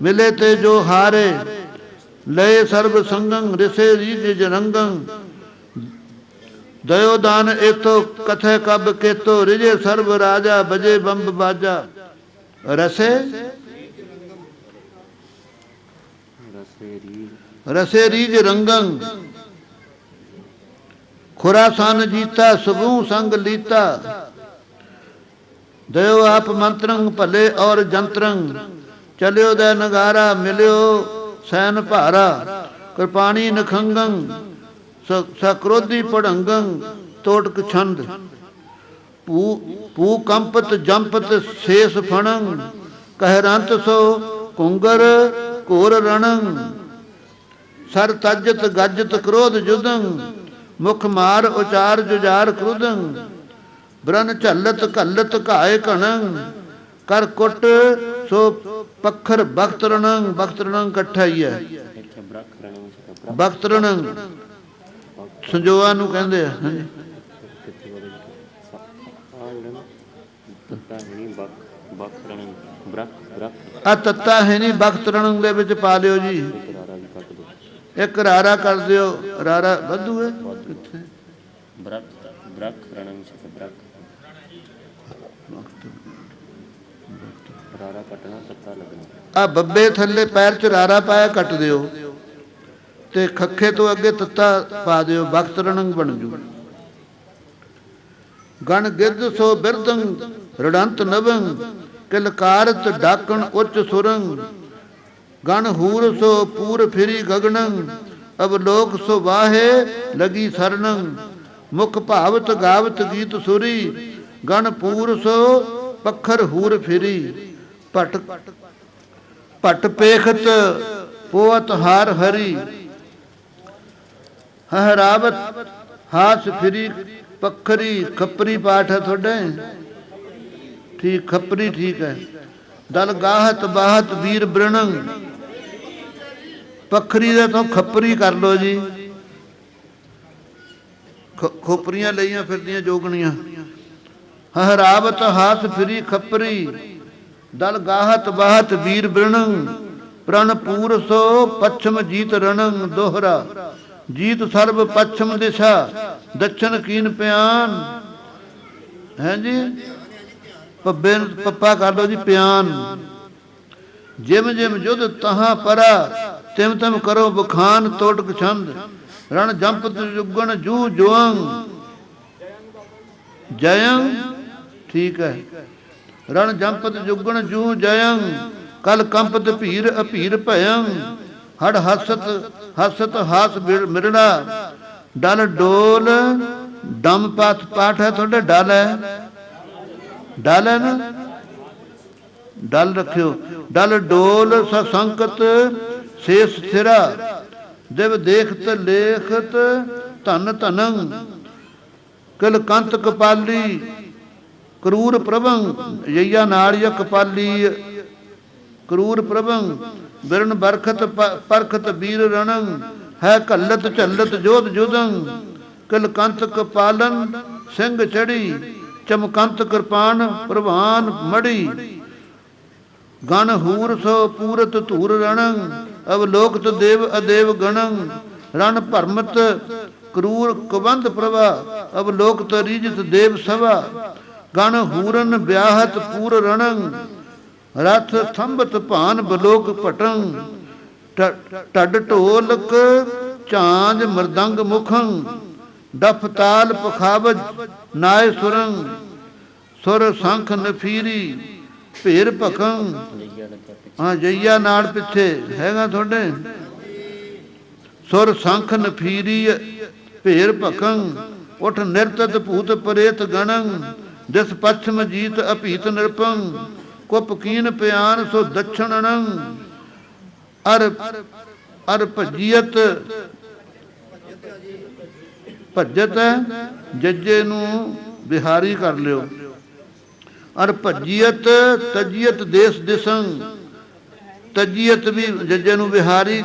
ਮਿਲੇ ਤੇ ਜੋ ਹਾਰੇ। ਲਏ ਸਰਬ ਸੰਗੰ ਰਿਸੇ ਰੀਜ ਜਰੰਗੰ। ਦਇਓ ਦਾਨ ਏਤੋ ਕਥੈ ਕਬ ਕੇਤੋ। ਰਿਜੇ ਸਰਬ ਰਾਜਾ ਬਜੇ ਬੰਬ ਬਾਜਾ। ਰਸੇ ਰਸੇ ਰੀਜ ਰੰਗੰ। ਖੁਰਾਸਾਨ ਜੀਤਾ ਸੁਬੂ ਸੰਗ ਲੀਤਾ। ਦਇਓ ਆਪ ਮੰਤਰੰ ਭਲੇ ਔਰ ਜੰਤਰੰ। ਚਲਿਓ ਦੈ ਨਗਾਰਾ ਮਿਲਿਓ ਸੈਨ ਭਾਰਾ। ਕਿਰਪਾਣੀ ਨਖੰਗੰ ਸਕਰੋਧੀ ਪੜੰਗੰ। ਤੋਟਕ ਛੰਦ। ਪੂ ਕੰਪਤ ਜੰਪਤ ਸ਼ੇਸ ਫਣੰ। ਕਹਿਰੰਤ ਸੋ ਕੁੰਗਰ ਘੋਰ ਰਣੰ। ਸਰ ਤਜਤ ਗੱਜਤ ਕ੍ਰੋਧ ਜੁਦੰ। ਮੁਖ ਮਾਰ ਉਚਾਰ ਜੁਜਾਰ ਕ੍ਰੁਦੰ। ਬਰਨ ਝੱਲਤ ਘੱਲਤ ਘਾਏ ਘਣੰ। ਕਰ ਕੁੱਟ ਸੋ ਪੱਖਰ ਬਖਤ ਰਣੰ। ਬਖਤ ਰਣੰ ਇਕੱਠਾ ਹੀ ਹੈ। ਬਖਤ ਰਣੰ ਸੰਜੋਆ ਨੂੰ ਕਹਿੰਦੇ ਆ। ਹਾਂਜੀ, ਆ ਤੱਤਾ ਹੈ ਨਹੀਂ। ਬਖਤ ਰਣੰ ਦੇ ਵਿੱਚ ਪਾ ਲਿਓ ਜੀ। ਇੱਕ ਰਾਰਾ ਕਰ ਦਿਓ। ਰਾਰਾ ਵਾਧੂ ਹੈ ਕਿੱਥੇ? ਰਾਰਾ ਕੱਟਣਾ, ਤੱਤਾ ਲੱਗਣਾ। ਆ ਬੱਬੇ ਥੱਲੇ ਪੈਰ ਚ ਰਾਰਾ ਪਾਇਆ ਕੱਟ ਦਿਓ ਤੇ ਖੱਖੇ ਤੋਂ ਅੱਗੇ ਤੱਤਾ ਪਾ ਦਿਓ। ਬਖਤ ਰਣੰ ਬਣ ਜੂ। ਗਣ ਗਿੱਧ ਸੋ ਬਿਰਦੰ ਰੜੰਤ ਨਵੰ। ਕਿਲਕਾਰਤ ਡਾਕਣ ਉੱਚ ਸੁਰੰਗ। ਗਣ ਹੂਰ ਸੋ ਪੂਰ ਫਿਰੀ ਗਗਨੰ। ਅਬ ਲੋਕ ਸੋ ਵਾਹੇ ਲਗੀ ਸਰਨੰ। ਮੁਖ ਭਾਵਤ ਗਾਵਤ ਗੀਤ ਸੁਰੀ। ਗਣ ਪੂਰ ਸੋ ਪੱਖਰ ਹੂਰ ਫਿਰੀ। ਭਟ ਭਟ ਪੇਖਤ ਪੋਤ ਹਾਰ ਹਰੀ। ਹਹਰਾਵਤ ਹਾਸ ਫਿਰੀ पखरी खपरी पाठ है थोड़े ठीक, खपरी ठीक है। दल गाहत बाहत वीर ब्रणंग, पखरी ਦਾ तो खपरी कर लो जी। खोपरियां लईਆਂ ਫਿਰਦੀਆਂ ਜੋਗਣੀਆਂ। हरावत हाथ फिरी खपरी, दल गाहत बाहत वीर ब्रणंग, प्रण पूर सो पश्चिम जीत रणंग दोहरा, जीत सर्व पश्चिम दिशा दक्षिण कीन प्यान है जी। पब्बे पप्पा कर लो जी प्यान। जिम जिम युद्ध तहां परा, तिम तिम करो बखान तोटक छंद, रण जंपत जुगण जू जुअंग जयंग ठीक है। रण जंपत जुगण जू जयंग, कल कंपत भीर अभीर भयंग, हड़ हसत हसत हास मिरड़ा, डल डोल डम पाठ पाठ है थोड़े डल है, डल है ना, डल रखियो। डल डोल ससंकत शेष स्थिरा, दिव देखत लेखत धन धनंग, किल कंत कपाली क्रूर प्रभंग, यैया नाड़िया कपाली क्रूर प्रभंग, बिरन बरखत परखत वीर रणंग, है कल्लत झल्लत जोध जुदंग, किल कंत कपालन सिंह चढ़ी, चमकंत कृपान प्रभान मड़ी, गण हूर सो पूरत धूर रणंग, अवलोकत देव अदेव गणंग, रण भरमत क्रूर कुबंध प्रभा, अवलोकत रीजत देव सभा, गण हूरन ब्याहत पूर रणंग, रथ थंबत भान बलोक पटंग, टड ढोलक झांझ मृदंग मुखंग, डफ ताल पखावज नाय सुरंग, सुर संख नफीरी भेर भखंग। हाँ जइया नाड़ पिछे हैगा थोड़े, सुर संख नफीरी भेर भखंग, उठ निरतत भूत परेत गणंग, दिस पश्चिम जीत अपीत निरपंग, कुप कीन प्यान सो दक्षिणंग, अर अर भजियत भजत जज्जे नू बिहारी कर लियो, अर भजियत तजियत देश दिसंग, तजियत भी जज्जे नू बिहारी,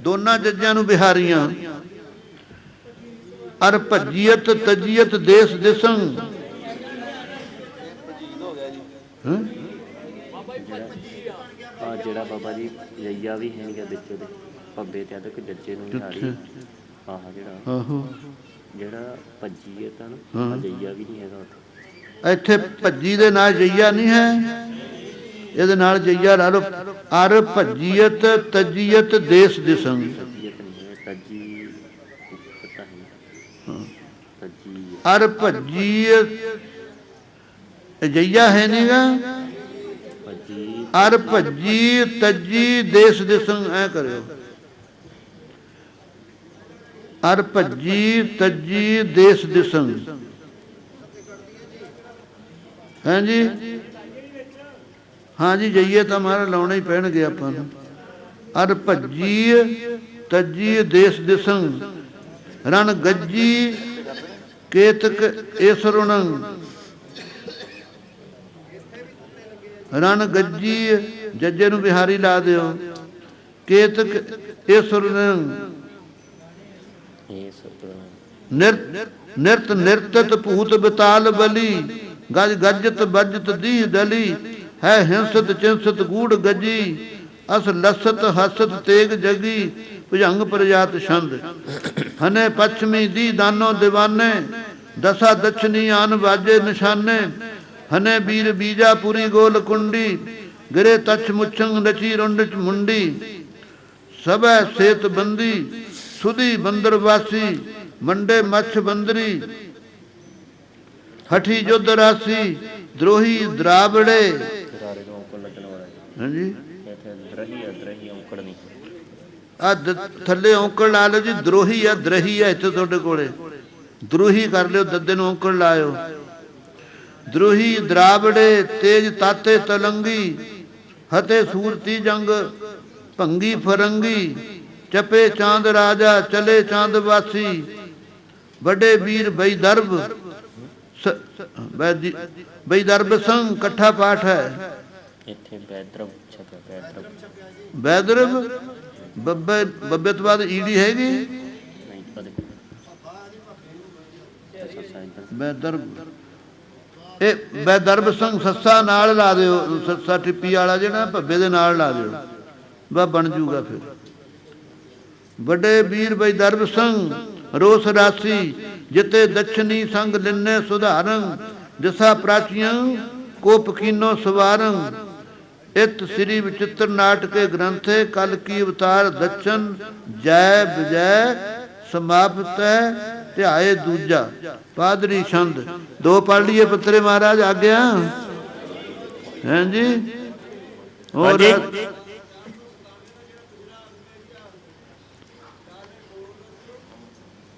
दोनों जज्जियां नू बिहारियां, अर भजियत तजियत देश दिसंग। ਜਿਹੜਾ ਬਾਬਾ ਜੀ ਜਈਆ ਵੀ ਹੈ ਗਿਆ ਵਿੱਚ ਉਹਦੇ ਪੱਬੇ ਤੇ ਅਦਕ ਜੱਜੇ ਨੂੰ ਬਿਹਾਰੀ ਆਹ ਜਿਹੜਾ ਆਹੋ ਜਿਹੜਾ ਭੱਜੀ ਹੈ ਤਾਂ ਨਾ ਜਈਆ ਵੀ ਨਹੀਂ ਹੈਗਾ ਉੱਥੇ। ਇੱਥੇ ਭੱਜੀ ਦੇ ਨਾਲ ਜਈਆ ਨਹੀਂ ਹੈ, ਇਹਦੇ ਨਾਲ ਜਈਆ ਲਾ ਲਓ। ਅਰ ਭੱਜੀਅਤ ਤਜੀਅਤ ਦੇਸ਼ ਦਿਸੰਗ, ਤਜੀ ਪਤਾ ਹੈ ਤਜੀ ਅਰ ਭੱਜੀਅਤ ਜਈਆ ਹੈ ਨਹੀਂਗਾ, अर भजी तजी देश दिसंग ऐ करो, अर भजी तजी देश दिसंग है जी। हाँ जी जाइए तो हमारा लाने ही पैणगे आपां नूं। अर भजी तजी देश दिसंग, रण गज्जी केतक एसरुणंग, रण गज्जी जज्जे नू बिहारी ला दियो, केतक ए सुरनंग, निरत निरतत भूत बिताल बली, गज गजत बजत दी दली, है हिंसत चिंसत गूढ़ गजी, अस लसत हसत तेग जगी, भुजंग प्रजात छंद, हने पश्चिमी दी दानो दीवाने, दसा दक्षिणी आन बाजे निशाने, हने बीर बीजापुरी गोल कुंडी, गिरे तछ मुछंग नची रुंड मुंडी, सब सेत बंदी सुधी बंदर वासी, मंडे मछ बंदरी, हठी युद्ध रासी, द्रोही द्रावड़े। हाँ जी थले औंकड़ ला लो जी, द्रोही है द्रही है इत्थे तुहाडे कोले, द्रोही कर लियो, दद्दे नूं औंकड़ लायो। द्रोही द्रावड़े तेज ताते तलंगी, हते सूरती जंग भंगी फरंगी, चपे चांद राजा चले चांद वासी, ਵੱਡੇ ਵੀਰ ਬੈਦਰਬ ਬੈਦਰਬ ਸੰਗ ਇਕੱਠਾ ਪਾਠ ਹੈ। ਇੱਥੇ ਬੈਦਰਬ ਛਪਿਆ, ਬੈਦਰਬ ਬੈਦਰਬ ਬੱਬੇ ਬੱਬੇ ਤੋਂ ਬਾਅਦ ਈੜੀ ਹੈਗੀ ਨਹੀਂ ਪਦ ਬੈਦਰਬ। ਇਹ ਬੈਦਰਬ ਸੰਗ ਸੱਸਾ ਨਾਲ ਲਾ ਦਿਓ, ਸੱਸਾ ਟਿੱਪੀ ਵਾਲਾ ਜਿਹੜਾ ਭੱਬੇ ਦੇ ਨਾਲ ਲਾ ਦਿਓ, ਬਸ ਬਣ ਜੂਗਾ ਫਿਰ। ਵੱਡੇ ਵੀਰ ਬੈਦਰਬ ਸੰਗ ਰੋਸ ਰਾਸੀ ਜਿਤੇ ਦਛਨੀ ਸੰਗ ਲਿੰਨੇ ਸੁਧਾਰੰ ਦਿਸਾ ਪ੍ਰਾਚੀਆਂ ਕੋਪ ਕੀਨੋ ਸਵਾਰੰ। ਇਤ ਸ੍ਰੀ ਵਿਚਿਤ੍ਰ ਨਾਟਕੇ ਗ੍ਰੰਥੇ ਕਲ ਕੀ ਅਵਤਾਰ ਦਛਨ ਜੈ ਵਿਜੈ ਸਮਾਪਤ ਧਿਆਏ ਦੂਜਾ। ਪਾਦਰੀ ਛੰਦ ਦੋ ਪੜ੍ਹ ਲਈਏ ਪੱਤਰੇ ਮਹਾਰਾਜ ਆਗਿਆ ਹੈ ਜੀ। ਹੋਰ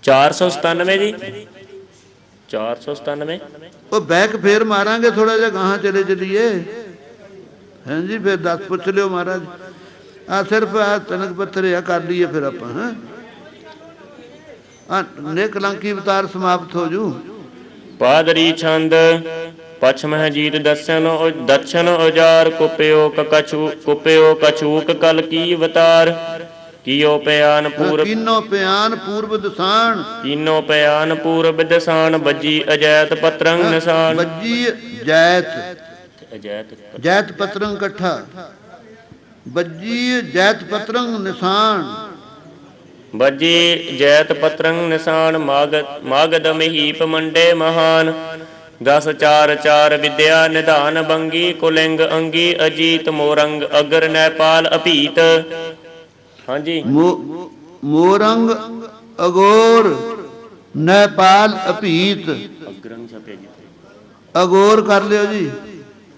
497 ਜੀ 497 ਉਹ ਬੈਕ ਫੇਰ ਮਾਰਾਂਗੇ ਥੋੜਾ ਜਿਹਾ ਗਾਹਾਂ ਚਲੇ ਚਲੀਏ ਹੈ ਜੀ। ਫਿਰ 10 ਪੁੱਛ ਲਿਓ ਮਹਾਰਾਜ। ਆ ਸਿਰਫ ਆ ਤਨਕ ਪੱਤਰੇ ਆ ਕਰ ਲਈਏ ਫਿਰ ਆਪਾਂ। ਹਾਂ ਨਿਕਲੰਕੀ ਅਵਤਾਰ ਸਮਾਪਤ ਹੋ ਜੂ। ਪਾਦਰੀ ਛੰਦ ਪਛਮ ਜੀਤ ਦਛਨ ਔਜਾਰ ਕੁਪਿਓ ਕਛੂਕ ਕਲ ਕੀ ਅਵਤਾਰ। ਕੀਓ ਪਿਆਨ ਪੂਰਬ ਕੀਨੋ ਪਿਆਨ ਪੂਰਬ ਦਸਾਨ ਕੀਨੋ ਪਿਆਨ ਪੂਰਬ ਦਸਾਨ। ਬੱਜੀ ਅਜੈਤ ਪਤਰੰਗ ਨਿਸ਼ਾਨ। ਬੱਜੀ ਜੈਤ ਅਜੈਤ ਜੈਤ ਪਤਰੰਗ ਇਕੱਠਾ। ਬੱਜੀ ਜੈਤ ਪਤਰੰਗ ਨਿਸ਼ਾਨ। ਬੱਜੀ ਜੈਤ ਪਤਰੰਗ ਨਿਸ਼ਾਨ। ਮਾਗਧ ਮਹੀਪ ਮੰਡੇ ਮਹਾਨ। 10 4 4 ਵਿਦਿਆ ਨਿਧਾਨ ਬੰਗੀ। ਕੁਲਿੰਗ ਅੰਗੀ ਅਜੀਤ ਮੋਰੰਗ ਅਗਰ ਨੈਪਾਲ ਅਭੀਤ। ਹਾਂਜੀ ਮੋਰੰਗ ਅਗੋਰ ਨੈਪਾਲ ਅਭੀਤ। ਅਗਰੰਗ ਛਪਿਆ ਜੀ ਅਗੋਰ ਕਰ ਲਿਓ ਜੀ।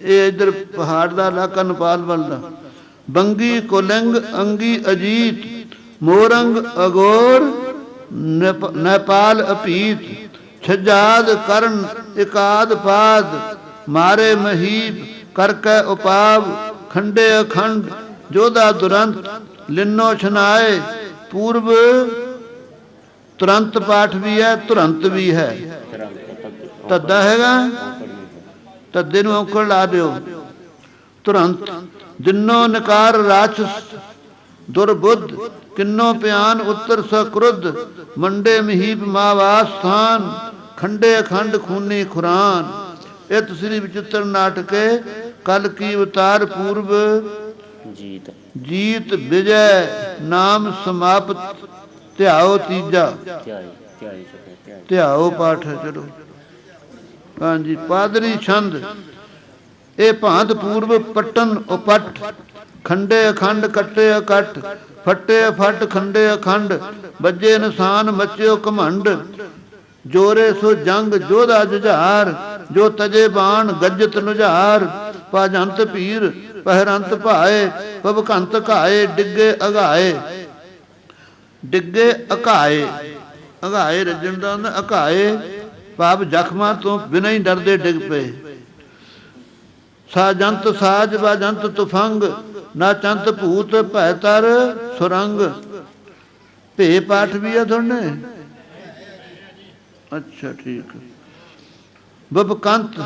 ਇਹ ਇਧਰ ਪਹਾੜ ਦਾ ਇਲਾਕਾ ਨੇਪਾਲ ਬਣਦਾ। ਬੰਗੀ ਕੁਲਿੰਗ ਅੰਗੀ ਅਜੀਤ ਮੋਰੰਗ ਅਗੋਰ ਨੇਪਾਲ ਅਭੀਤ। ਛਜਾਦ ਕਰਨ ਇਕਾਦ ਪਾਦ ਮਾਰੇ ਮਹੀਪ ਕਰਕੈ ਉਪਾਵ। ਖੰਡੇ ਅਖੰਡ ਜੋਧਾ ਦੁਰੰਤ ਲਿਨੋ ਛਨਾਏ। ਪੂਰਬ ਤੁਰੰਤ ਪਾਠ ਵੀ ਹੈ ਤੁਰੰਤ ਵੀ ਹੈ। ਤੱਦਾ ਹੈਗਾ ਤੱਦੇ ਨੂੰ ਔਂਕੜ ਲਾ ਦਿਓ। ਤੁਰੰਤ ਦਿਨੋ ਨਕਾਰ ਰਾਛਸ ਦੁਰਬੁੱਧ। ਕਿੰਨੋ ਪਿਆਨ ਉੱਤਰ ਸਕਰੁੱਧ। ਮੰਡੇ ਮਹੀਪ ਮਾਵਾਸ ਸਥਾਨ। ਖੰਡੇ ਅਖੰਡ ਖੂਨੀ ਖੁਰਾਨ। ਇਤ ਸ੍ਰੀ ਵਿਚਿਤ੍ਰ ਨਾਟਕੇ ਕਲ ਕੀ ਅਵਤਾਰ ਪੂਰਬ ਜੀਤ ਵਿਜੈ ਨਾਮ ਸਮਾਪਤ। ਧਿਆਓ ਤੀਜਾ ਧਿਆਓ ਪਾਠ ਹੈ। ਚਲੋ ਹਾਂਜੀ ਪਾਦਰੀ ਛੰਦ ਇਹ ਭਾਂਤ ਪੂਰਬ ਪਟਨ ਉਪਟ। ਖੰਡੇ ਅਖੰਡ ਕੱਟੇ ਅਕਟ। ਫੱਟੇ ਫੱਟ ਖੰਡੇ ਅਖੰਡ। ਬੱਜੇ ਨਿਸ਼ਾਨ ਮਚਿਓ ਘਮੰਡ। ਜੋਰੇ ਸੋ ਜੰਗ ਜੋਧਾ ਜੁਝਾਰ। ਜੋ ਤਜੇ ਬਾਣ ਗੱਜਤ ਨੁਝਾਰ। ਪਾਜੰਤ ਪੀਰ ਪਹਿਰੰਤ ਭਾਏ। ਪਵਕੰਤ ਘਾਏ ਡਿੱਗੇ ਅਗਾਏ। ਡਿੱਗੇ ਅਘਾਏ ਅਘਾਏ ਰੱਜਣ ਦਾ ਹੁੰਦਾ। ਅਘਾਏ ਭਾਵ ਜ਼ਖਮਾਂ ਤੋਂ ਬਿਨਾਂ ਹੀ ਡਰਦੇ ਡਿੱਗ ਪਏ। ਸਾਜੰਤ ਸਾਜ ਬਾਜੰਤ ਤੁਫੰਗ। ਨਾ ਚੰਤ ਭੂਤ ਭੈ ਤਰ ਸੁਰੰਗ। ਭੇ ਪਾਠ ਵੀ ਆ ਤੁਹਾਡੇ। ਅੱਛਾ ਠੀਕ। ਬਬਕੰਤ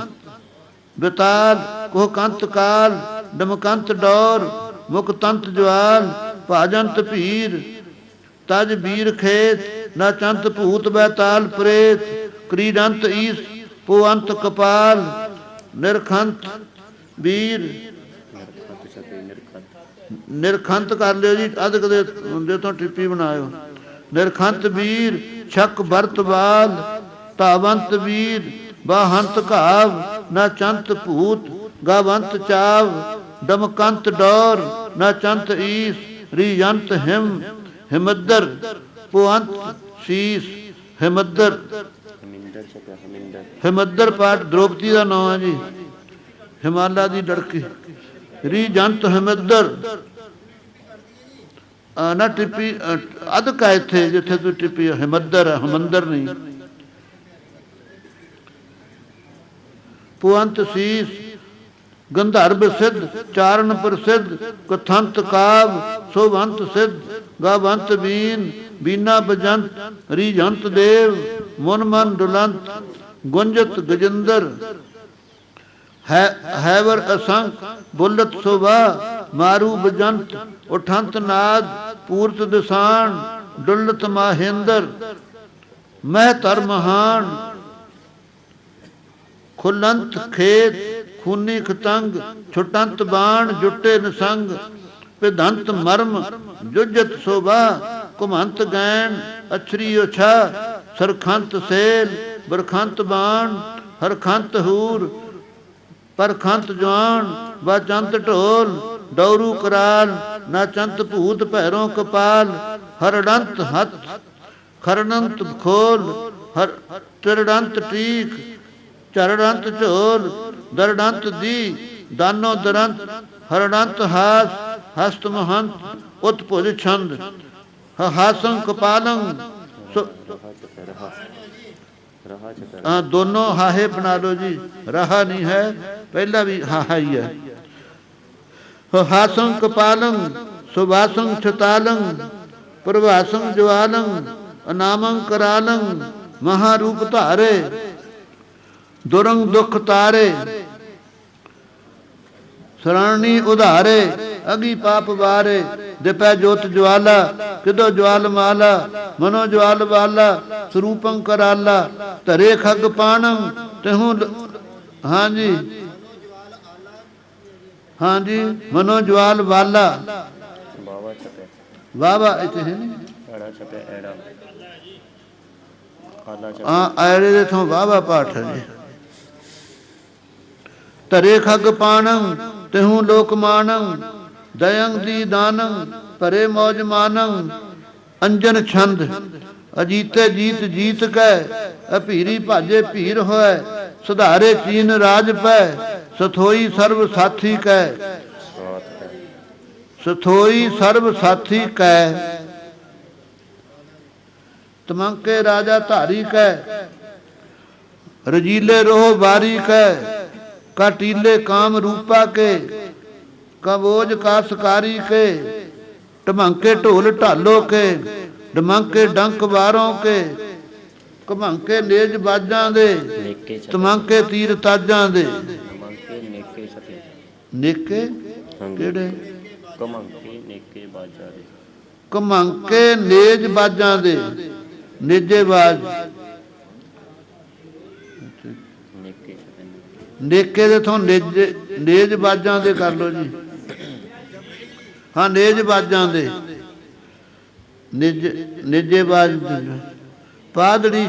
ਬਿਤਾਲ ਕੋਹਕੰਤ ਕਾਲ। ਡਮਕੰਤ ਡੌਰ ਮੁਕਤੰਤ ਜਵਾਲ। ਭਾਜੰਤ ਭੀਰ ਤਜ ਵੀਰ ਖੇਤ। ਨਾ ਚੰਤ ਭੂਤ ਬੈਤਾਲ ਪ੍ਰੇਤ। ਕ੍ਰੀਡੰਤ ਈਸ ਪੋਅੰਤ ਕਪਾਲ। ਨਿਰਖੰਤ ਵੀਰ ਨਿਰਖੰਤ ਕਰ ਲਿਓ ਜੀ। ਅਧਿਕ ਦੇ ਤੋਂ ਟਿੱਪੀ ਬਣਾਇਓ। ਨਿਰਖੰਤ ਵੀਰ ਛਕ ਵਰਤ ਬਾਲ। ਧਾਵੰਤ ਵੀਰ ਬਾਹੰਤ ਘਾਵ। ਨਾ ਚੰਤ ਭੂਤ ਗਾਵੰਤ ਚਾਵ। ਡਮਕੰਤ ਡੌਰ ਨਾ ਚੰਤ ਈਸ। ਰੀਜੰਤ ਹਿਮ ਹਿਮਦਰ ਪੁਅੰਤ ਸੀਸ। ਹਿਮਦਰ ਹਿਮਦਰ ਪਾਠ ਦ੍ਰੋਪਦੀ ਦਾ ਨਾਮ ਹੈ ਜੀ। ਹਿਮਾਲਾ ਦੀ ਲੜਕੀ। ਰੀਜੰਤ ਹਿਮਦਰ ਨਾ ਟਿੱਪੀ ਅਧਕ ਹੈ ਇੱਥੇ ਜਿੱਥੇ ਤੂੰ ਟਿੱਪੀ ਹਿਮਦਰ ਹੈ ਹਮੰਦਰ ਨਹੀਂ। ਪੁਅੰਤ ਸੀਸ ਗੰਧਰਵ ਸਿੱਧ ਚਾਰਨ ਪ੍ਰਸਿੱਧ। ਕਥੰਤ ਕਾਵ ਸੋਵੰਤ ਸਿੱਧ। ਗਾਵੰਤ ਬੀਨ ਬੀਨਾ ਬਜੰਤ। ਰੀਜੰਤ ਦੇਵ मुन मन डुलंत गुंजत गजिंदर हैवर असंख बुलत शोभा मारू बजंत उठंत नाद पूर्त दिसान डुलत माहेंदर मह तर महान खुलंत खेत खूनी खतंग छुटंत बाण जुटे निसंग पिधंत मर्म जुजत शोभा कुमंत गैन अछरी उछा सरखंत सेल बरखंत बाण हरखंत हूर परखंत जवान बचंत ढोल डौरू कराल नाचंत भूत भैरों कपाल हरडंत हथ खरडंत खोल हर तिरडंत टीक चरडंत झोल दरडंत दी दानो दरंत हरडंत हास हस्त महंत उत्पुज छंद हासं कपालं दोनों हाहे बना लो जी, रहा नहीं है, पहला भी हाहा ही है। हासं कपालं सुभासं छतालं प्रभासं ज्वालं अनामं करालं महारूप धारे दुरंग दुख तारे शरणी उधारे अगी पाप वारे दिपै ज्योत ज्वाला किदो ज्वाल माला मनो ज्वाल वाला स्वरूपं कराला तरे खग पाणं तेहू हाँ जी हाँ जी मनो ज्वाल वाला बाबा इतने हैं हाँ आड़े दे थों बाबा पाठ है जी तरे खग पाणं तेहू लोक माणं दयंग दी दानं परे मौज मानं अंजन छंद अजीते जीत जीत कै अपीरी भाजे भीर होय सुधारे चीन राज पै सथोई सर्व साथी कै सथोई सर्व साथी कै तमंके राजा धारी कै रजीले रोह बारी कै काटीले काम रूपा के कबोज कासकारी के टमंके ढोल ढालो के डमंके डंक वारों के कमंके नेज बाजां दे तमंके तीर ताजां दे नेके केड़े कमंके नेज बाजां दे नेजे बाज नेके दे थों नेज बाजां दे कर लो जी हाँ नेज बाजां दे नेजे बाज पादरी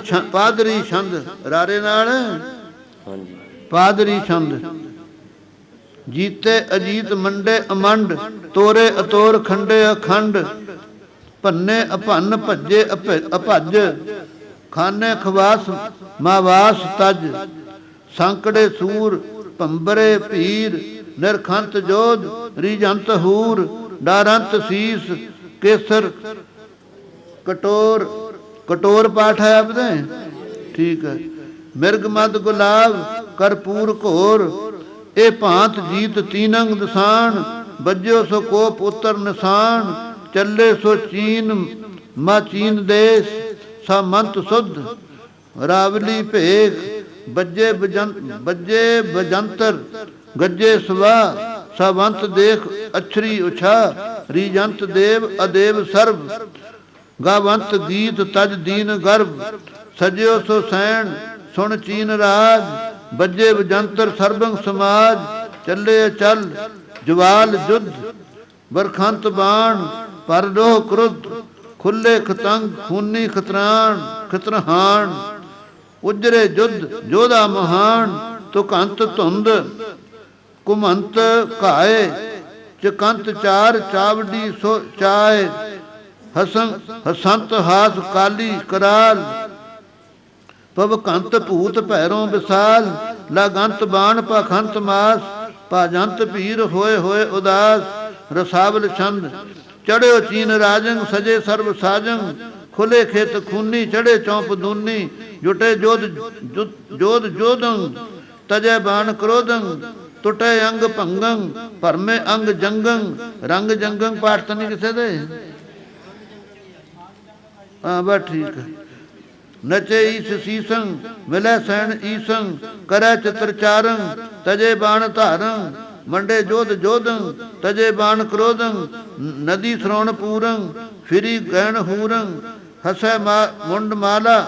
छंद रारे नाल पादरी छंद जीते अजीत मंडे अमंड तोरे अतोर खंडे अखंड भन्ने अपन्न भज्जे अपज खाने खवास मावास तज सांकड़े सूर पंबरे पीर निरखंत जोध रिजंत हूर डारंत शीस केसर कटोर कटोर पाठ है आपने ठीक है मिर्ग मद गुलाब करपूर घोर ए भांत जीत तीनंग दसान बज्जो सो कोप उत्तर निशान चले सो चीन मा चीन देश सा मंत शुद्ध रावली भेख बज्जे बजंतर गज्जे स्वा सवंत देख अछरी उछा रीजंत देव अदेव सर्व गावंत गीत तज दीन गर्भ सजयो सो सैन सुन चीन राज बज्जे बजंतर सर्वंग समाज चले चल ज्वाल युद्ध बरखंत बाण पर रोह क्रुद्ध खुले खतंग खूनी खतरान खतरहान उजरे युद्ध जोधा महान तुकंत धुंद कुमंत घाए चकंत चार चावडी सो चाय हसंत हास काली कराल पवकंत भूत भैरों विशाल लागंत बाण पाखंत मास पाजंत पीर होए होए उदास रसावल छंद चढ़ो चीन राजंग सजे सर्व साजंग खुले खेत खूनी चढ़े चौंप दूनी जुटे जोध जोध जोदंग तजय बाण क्रोधंग टुटे अंग भंगंग भरमे अंग जंगंग रंग जंगंग पाठ तो नहीं किसे दे हाँ बस ठीक है नचे ईस सीसं मिलै सैन ईसं करै चित्र चारं तजे बाण धारं मंडे जोध जोधं तजे बाण क्रोधं नदी श्रवण पूरं फिरी गैण हूरं हसै मुंड माला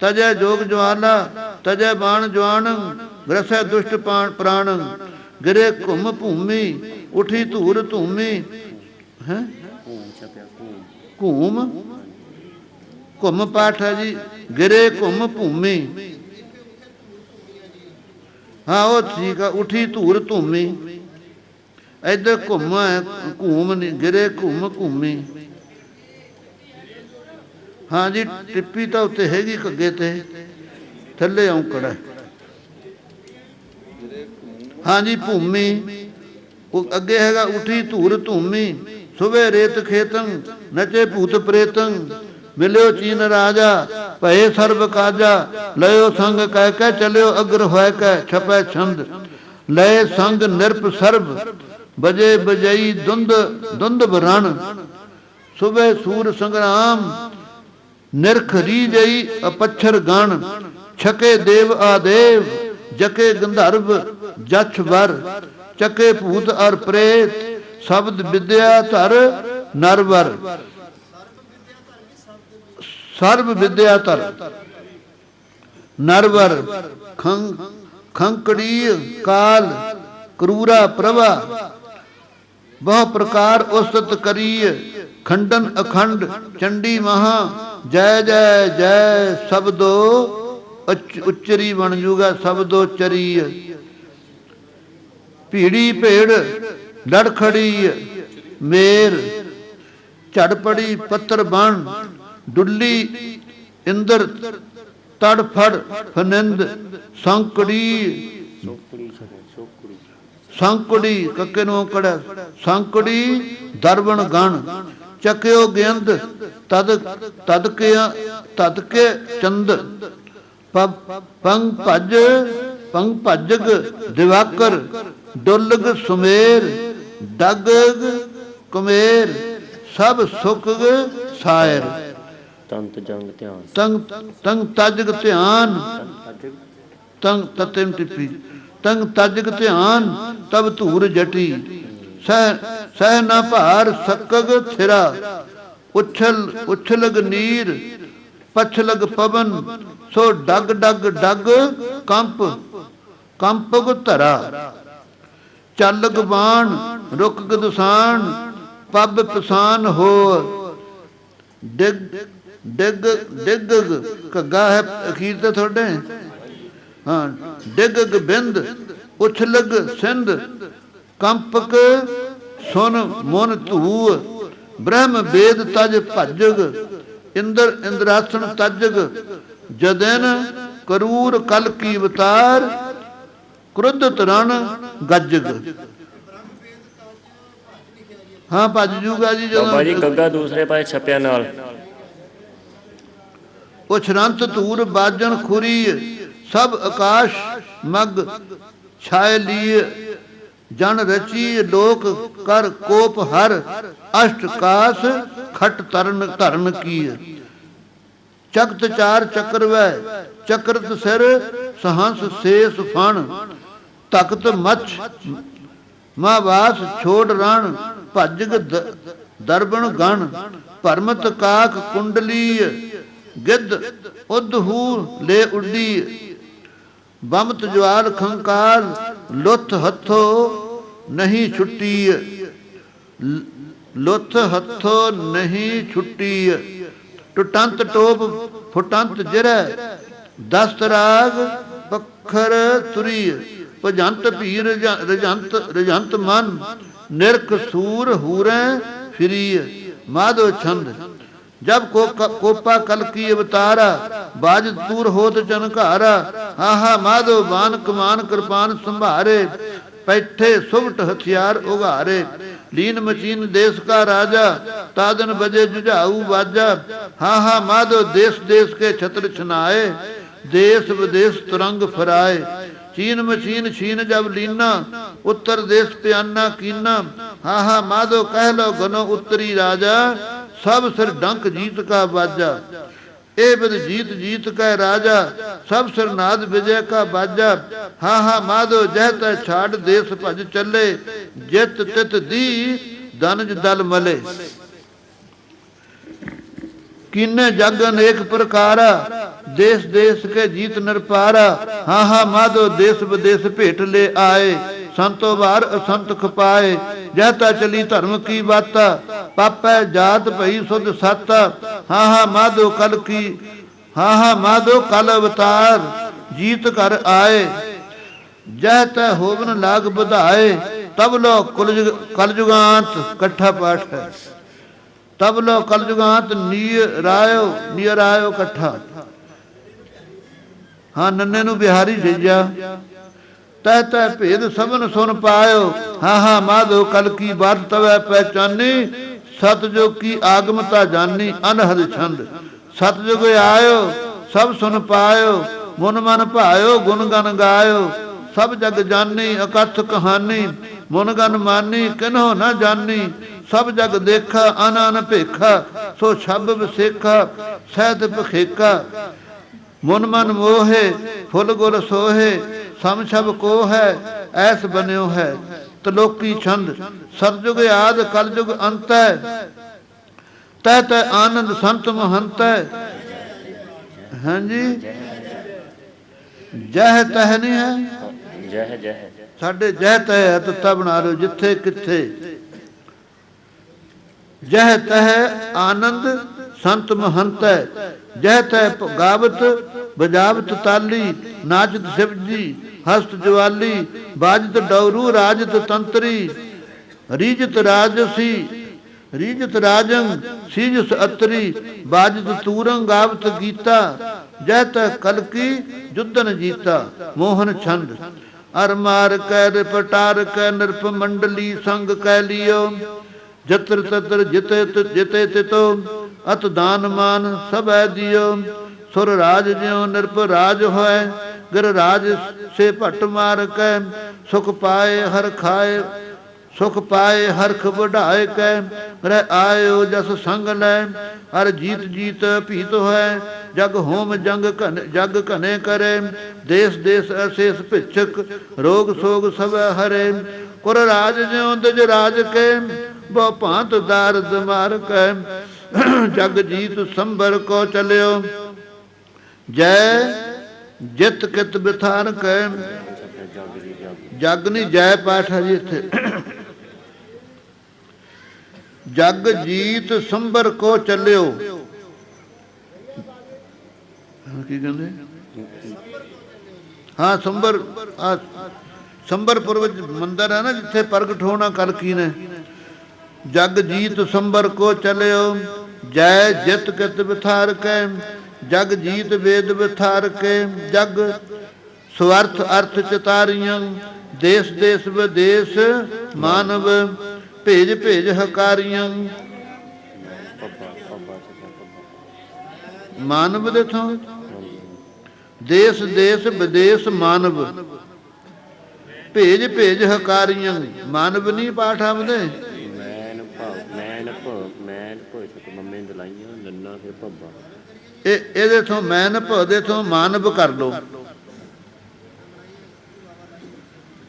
तजय जोग ज्वाला तजय बाण ज्वाणं ग्रसै दुष्ट प्राणं गिरे घुम भूमि उठी धूर धूमि है घूम घुम पाठ है जी गिरे घुम भूमि हाँ वो ठीक है उठी धूर धूमि इधर घुम है घूम नहीं गिरे घुम घूमि हाँ जी टिप्पी तो उत्ते हैगी घग्गे ते थल्ले औंकड़ है हाँ जी भूमि अगे हैगा उठी धूर धूमि सुबह रेत खेतं नचे भूत प्रेतं मिलियो चीन राजा भये सर्व काजा लयो संग कह के चलियो अग्र होय के छपै छंद लय संग निरप सर्व बजे बजई दुंद दुंद बरण सुबह सूर संग्राम निरख रीजई अपच्छर गण छके देव आदेव जके गंधर्व जछ वर चके भूत और प्रेत शब्द विद्या धर नरवर सर्व विद्या धर नरवर खंकड़ीय काल क्रूरा प्रभा वह प्रकार उस्तत करीय खंडन अखंड चंडी महा जय जय जय शब्दो उच्चरी बन जूगा शब्दो चरीय भीड़ी भेड़ लड़खड़ी मेर झड़पड़ी पत्थर बन डुल्ली इंद्र तड़फड़ फनिंद संकड़ी संकड़ी कके नो कड़ा संकड़ी दरबन गण चक्यो गेंद तद तदके चंद पंग भजग दिवाकर डुलग सुमेर डगग कुमेर सब सुख सायर तंत जंग ध्यान तंग तजग ध्यान तंग ततिम टिप्पी तंग तजग ध्यान तब धूर जटी सह न भार सकग थिरा उछल उछलग नीर पछलग पवन सो डग डग डग कंप कंपग धरा चलग बाण रुक गदसान पब पसान हो डिग डिग डिग घग्गा है अखीर ते थोड़े हाँ डिग बिंद उछलग सिंध कंपक सुन मुन धू ब्रह्म वेद तज भजग इंद्र इंद्रासन तजग जदैन करूर कल की अवतार क्रुद्ध तरण गजग हाँ भज जूगा जी बाबा जी गग्गा दूसरे पासे छपिया नाल उछरंत धूर बाजन खुरी सब आकाश मग छाय लिए जन रची लोक कर कोप हर अष्टकाश खट तरन धरन की चकत चार चक्र वै चक्रत सिर सहंस शेष फण तकत मछ महावास छोड़ रण भजग दरबन गण परमत काक कुंडली गिद्ध उदहू ले उडी बमत ज्वाल खंकाल लुथ हथो नहीं छुट्टी लुथ हथो नहीं छुट्टी टुटंत टोप फुटंत जिर दस्त राग पखर तुरी भजंत भीर रजंत रजंत मन निरख सूर हूरे फिरी माधो छंद जब कोपा कल की अवतारा बाज तूर होत चनकारा हाहा माधो बान कमान कृपान संभारे पैठे सुबट हथियार उगारे लीन मचीन देश का राजा तादन बजे जुझाऊ बाजा हाहा माधो देश देश के छत्र छनाए देश विदेश तुरंग फराए चीन मचीन छीन जब लीना उत्तर देश प्याना कीना हाहा माधो कह लो गनो उत्तरी राजा सब सिर डंक जीत का बाजा ए बिद जीत जीत कै राजा, सब सिरनाद विजय का बाजा। हा हा माधो जह तह छाड़ देश भज चले, जित तित दी दनज दल मले। कीने जग अनेक प्रकारा, देश देश के जीत नरपारा। हा हा माधो देश विदेश भेट ले आए, संतो बार असंत खपाए। जहता चली धर्म की बाता, पापै जात भई सुध साता। हा हा माधो कल की, हा हा माधो कल अवतार, जीत कर आए। जह तह होवन लाग बधाए, तब लो कलजुगांत कट्ठा पाठ है। तब लो कलजुगांत नीर आयो कट्ठा। हाँ नन्ने नू बिहारी भेजा, तह तह भेद सबन सुन पायो। हाँ हाँ माधो कल की बात तवै पहचानी, सतजुग की आगमता जानी अनहद छंद। सतजुग आयो सब सुन पायो, मुन मन भायो गुण गन गायो। सब जग जानी अकथ कहानी, मुन गन मानी किन्हो न जानी। सब जग देखा अन अन भेखा, सो छब विसेखा सहत पखेका। मुन मन मोहे फुल गुर सोहे, सम छब को है ऐस बन्यो है। तलोकी छंद सतजुग आद कलजुग अंत है, तह तह आनंद संत महंत है। हाँ जी जह तह नहीं है, जह जह साढ़े जह तह है तत्ता बना लो जिथे किथे। जह तह आनंद संत महंत है, जह तह गावत बजावत ताली, नाचत शिवजी हस्त ज्वाली। बाजत डौरू राजत तंत्री, रीजत राजसी रीजत राजंग सीजस अतरी। बाजत तूरंग गावत गीता, जह तह कल की जुद्धन जीता। मोहन छंद अर मार कै पटार कै नृप मंडली संग कै लियो। जत्र तत्र जिते जिते तितो, अत दान मान सब दियो। सुर राज ज्यों नृप राज होय, गिर राज से भट मार कै। सुख पाए हर खाए, सुख पाए हरख बढ़ाए कै। रह आयो जस संग लै, अर जीत जीत भीत है। जग होम जग घने करे, देश देश अशेष भिक्षक। रोग सोग सब हरे, कुर राज ज्यों दज राज के। बहु भांत दारद मार कै, जग जीत संबर को चलियो। जय जित कित बिथार कै। जग नहीं जय पाठ है जी इत्थे। जग जीत संबर को चलियो। की कहते हाँ संबर, संबरपुर विच मंदिर है ना जिथे प्रगट होना कल की ने। जग जीत संबर को चलियो, जय जित कित बिथार कै। जग जीत वेद बिथार के, जग स्वार्थ अर्थ चितारियां। देश देश विदेश मानव, भेज भेज हकारियां। मानव देखो देश देश विदेश मानव, भेज भेज हकारियां। मानव नहीं पाठ आमदे। ਇਹਦੇ ਤੋਂ ਮੈਨ ਭਉ ਤੋਂ ਮਾਨਵ ਕਰ ਲੋ।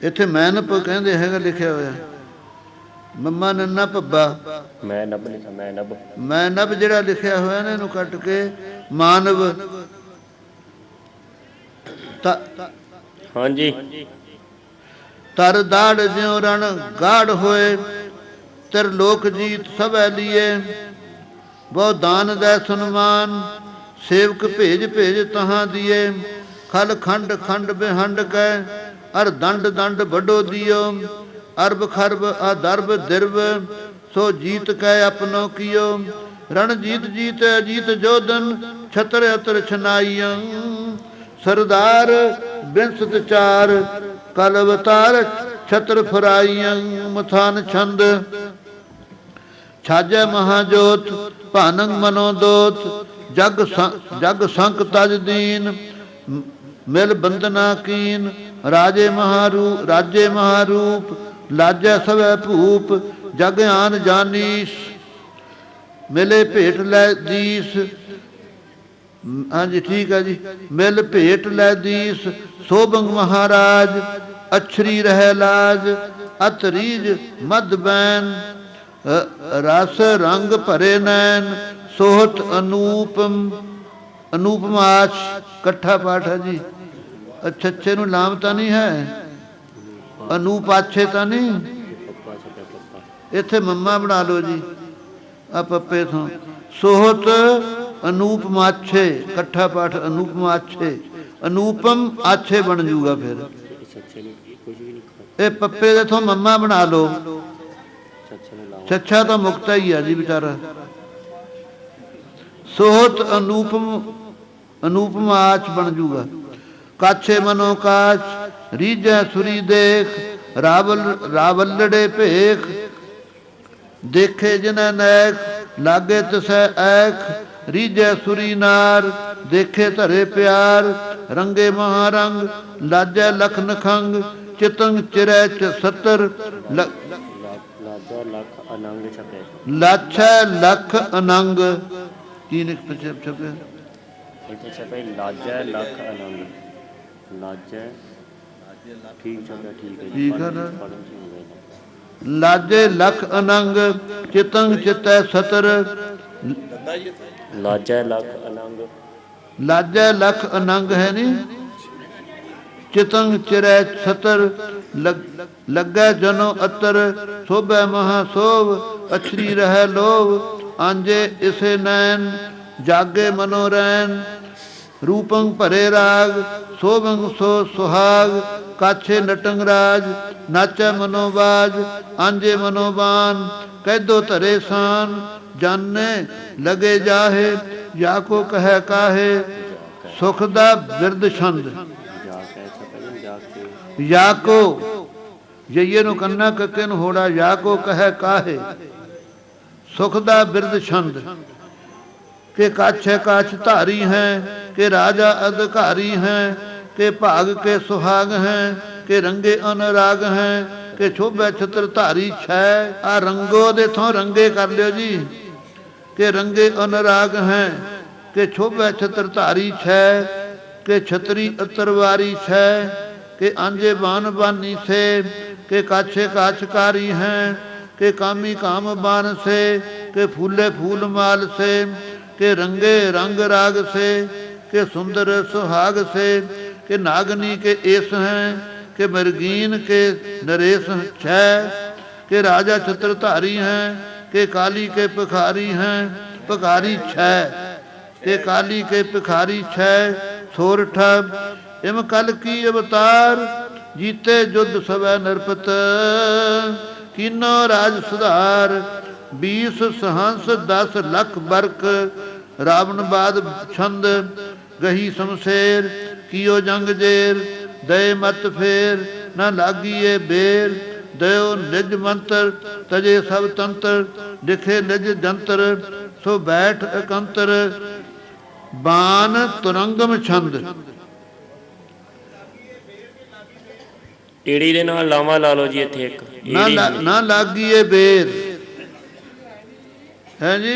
ਇੱਥੇ ਮੈਨ ਭ ਕਹਿੰਦੇ ਹੈਗਾ ਲਿਖਿਆ ਹੋਇਆ, ਮੰਮਾ ਨੰਨਾ ਭੱਬਾ। ਮੈਂ ਨਬ ਲਿਖਿਆ, ਮੈਂ ਨਬ, ਮੈਂ ਨਬ ਜਿਹੜਾ ਲਿਖਿਆ ਹੋਇਆ ਨਾ ਇਹਨੂੰ ਕੱਟ ਕੇ ਮਾਨਵ। ਹਾਂਜੀ ਤਰ ਦਾੜ ਜਿਉ ਰਣ ਗਾੜ ਹੋਏ, ਤਿਰ ਲੋਕ ਜੀਤ ਸਭੈ ਲੀਏ। ਬਹੁ ਦਾਨ ਦੈ ਸਨਮਾਨ, सेवक भेज भेज तहाँ दिए। खल खंड खंड बेहंड कै, अर दंड दंड बडो दियो। अरब खरब अदरब दिरब, सो जीत कै अपनो कियो। रण जीत जीत अजीत जोधन, छत्र अतर छनाइयां। सरदार बिंसत चार, कल अवतार छत्र फुराइयां। मथान छंद छाजै महाजोत, भानंग मनोदोत। जग संक तज दीन, मिल बंदना कीन। राजे महारूप, लाजै सवै भूप। जग आन जानीस, मिले भेट लै दीस। हाँ जी ठीक है जी। मिल भेट लै दीस सोबंग महाराज, अछरी रह लाज अत रीज मद बैन, रस रंग भरे नैन सोहत अनूपम, अनूपमाच। इकट्ठा पाठ है जी। अच्छा अच्छे नूं लाम तो नहीं है, अनूपाछे तो नहीं, इत्थे मम्मा बना लो जी आ पप्पे तो। सोहत अनूपमाछे, इकट्ठा पाठ अनूपमाछे, अनूपम आछे बन जूगा फिर। ये पप्पे दे तो मम्मा बना लो, छच्छा तो मुक्ता ही है जी बेचारा। सोहत अनूपम, अनूपम आच बन जूगा। काछे मनो काच रीजै सुरी देख, रावल रावलड़े भेख, देखे जिन्हें नैक लागे तिसै ऐख, रीजै सुरी नार देखे धरे प्यार, रंगे महारंग लाजै लख नखंग, चितंग चिरै सतर, लाछै लख अनंग। की छपे इत्थे छपे लाजै लख अनंग, लाजै ठीक छपे, ठीक है ठीक है ना। लाजे लख अनंग चितंग चितै सतर, लाजै लख अनंग, लाजै लख अनंग है नी, चितंग चिरै सतर, लगै जनो अतर, शोभै महाशोभ अछरी रह लोभ, आंजे इसे नैन जागे मनोरैन, रूपंग भरे राग शोभंग सो सुहाग, काछे नटंग राज नाचै मनोबाज, आंजे मनोबान कैदो धरे शान, जाने लगे जाहे या को कह काहे, सुखदा बिरद छंद। या को जइये नु कन्ना कके नु होड़ा, या को कह काहे, सुखदा बिरद छंद। के काछे काछ धारी हैं, के राजा अधिकारी हैं, के भाग के सुहाग हैं, के रंगे अनुराग हैं, के शोभे छत्र धारी छै। आ रंगो दे थों रंगे कर लियो जी, के रंगे अनुराग हैं, के शोभे छत्र धारी छै, के छतरी अतरवारी छै, के आंजे बान बानी से, के काछे काछकारी हैं, के कामी काम बान से, के फूले फूल माल से, के रंगे रंग राग से, के सुंदर सुहाग से, के नागनी के एस हैं, के मृगीन के नरेश छै, के राजा छत्रधारी हैं, के काली के भिखारी हैं, भिखारी छै, के काली के भिखारी छै, सोरठ इम कल की अवतार, जीते युद्ध सवै नरपत, कीनो राज सुधार, 20 सहंस 10 लख बरक, रावण बाद छंद गही शमशेर, कियो जंग जेर, दय मत फेर, न लागिए बेर, दयो निज मंत्र, तजे सब तंत्र, लिखे निज जंत्र, सो बैठ एकंतर, बान तुरंगम छंद। ईड़ी दे नाल लावा ला लो जी इत्थे एक, ना लागिए बेर है जी।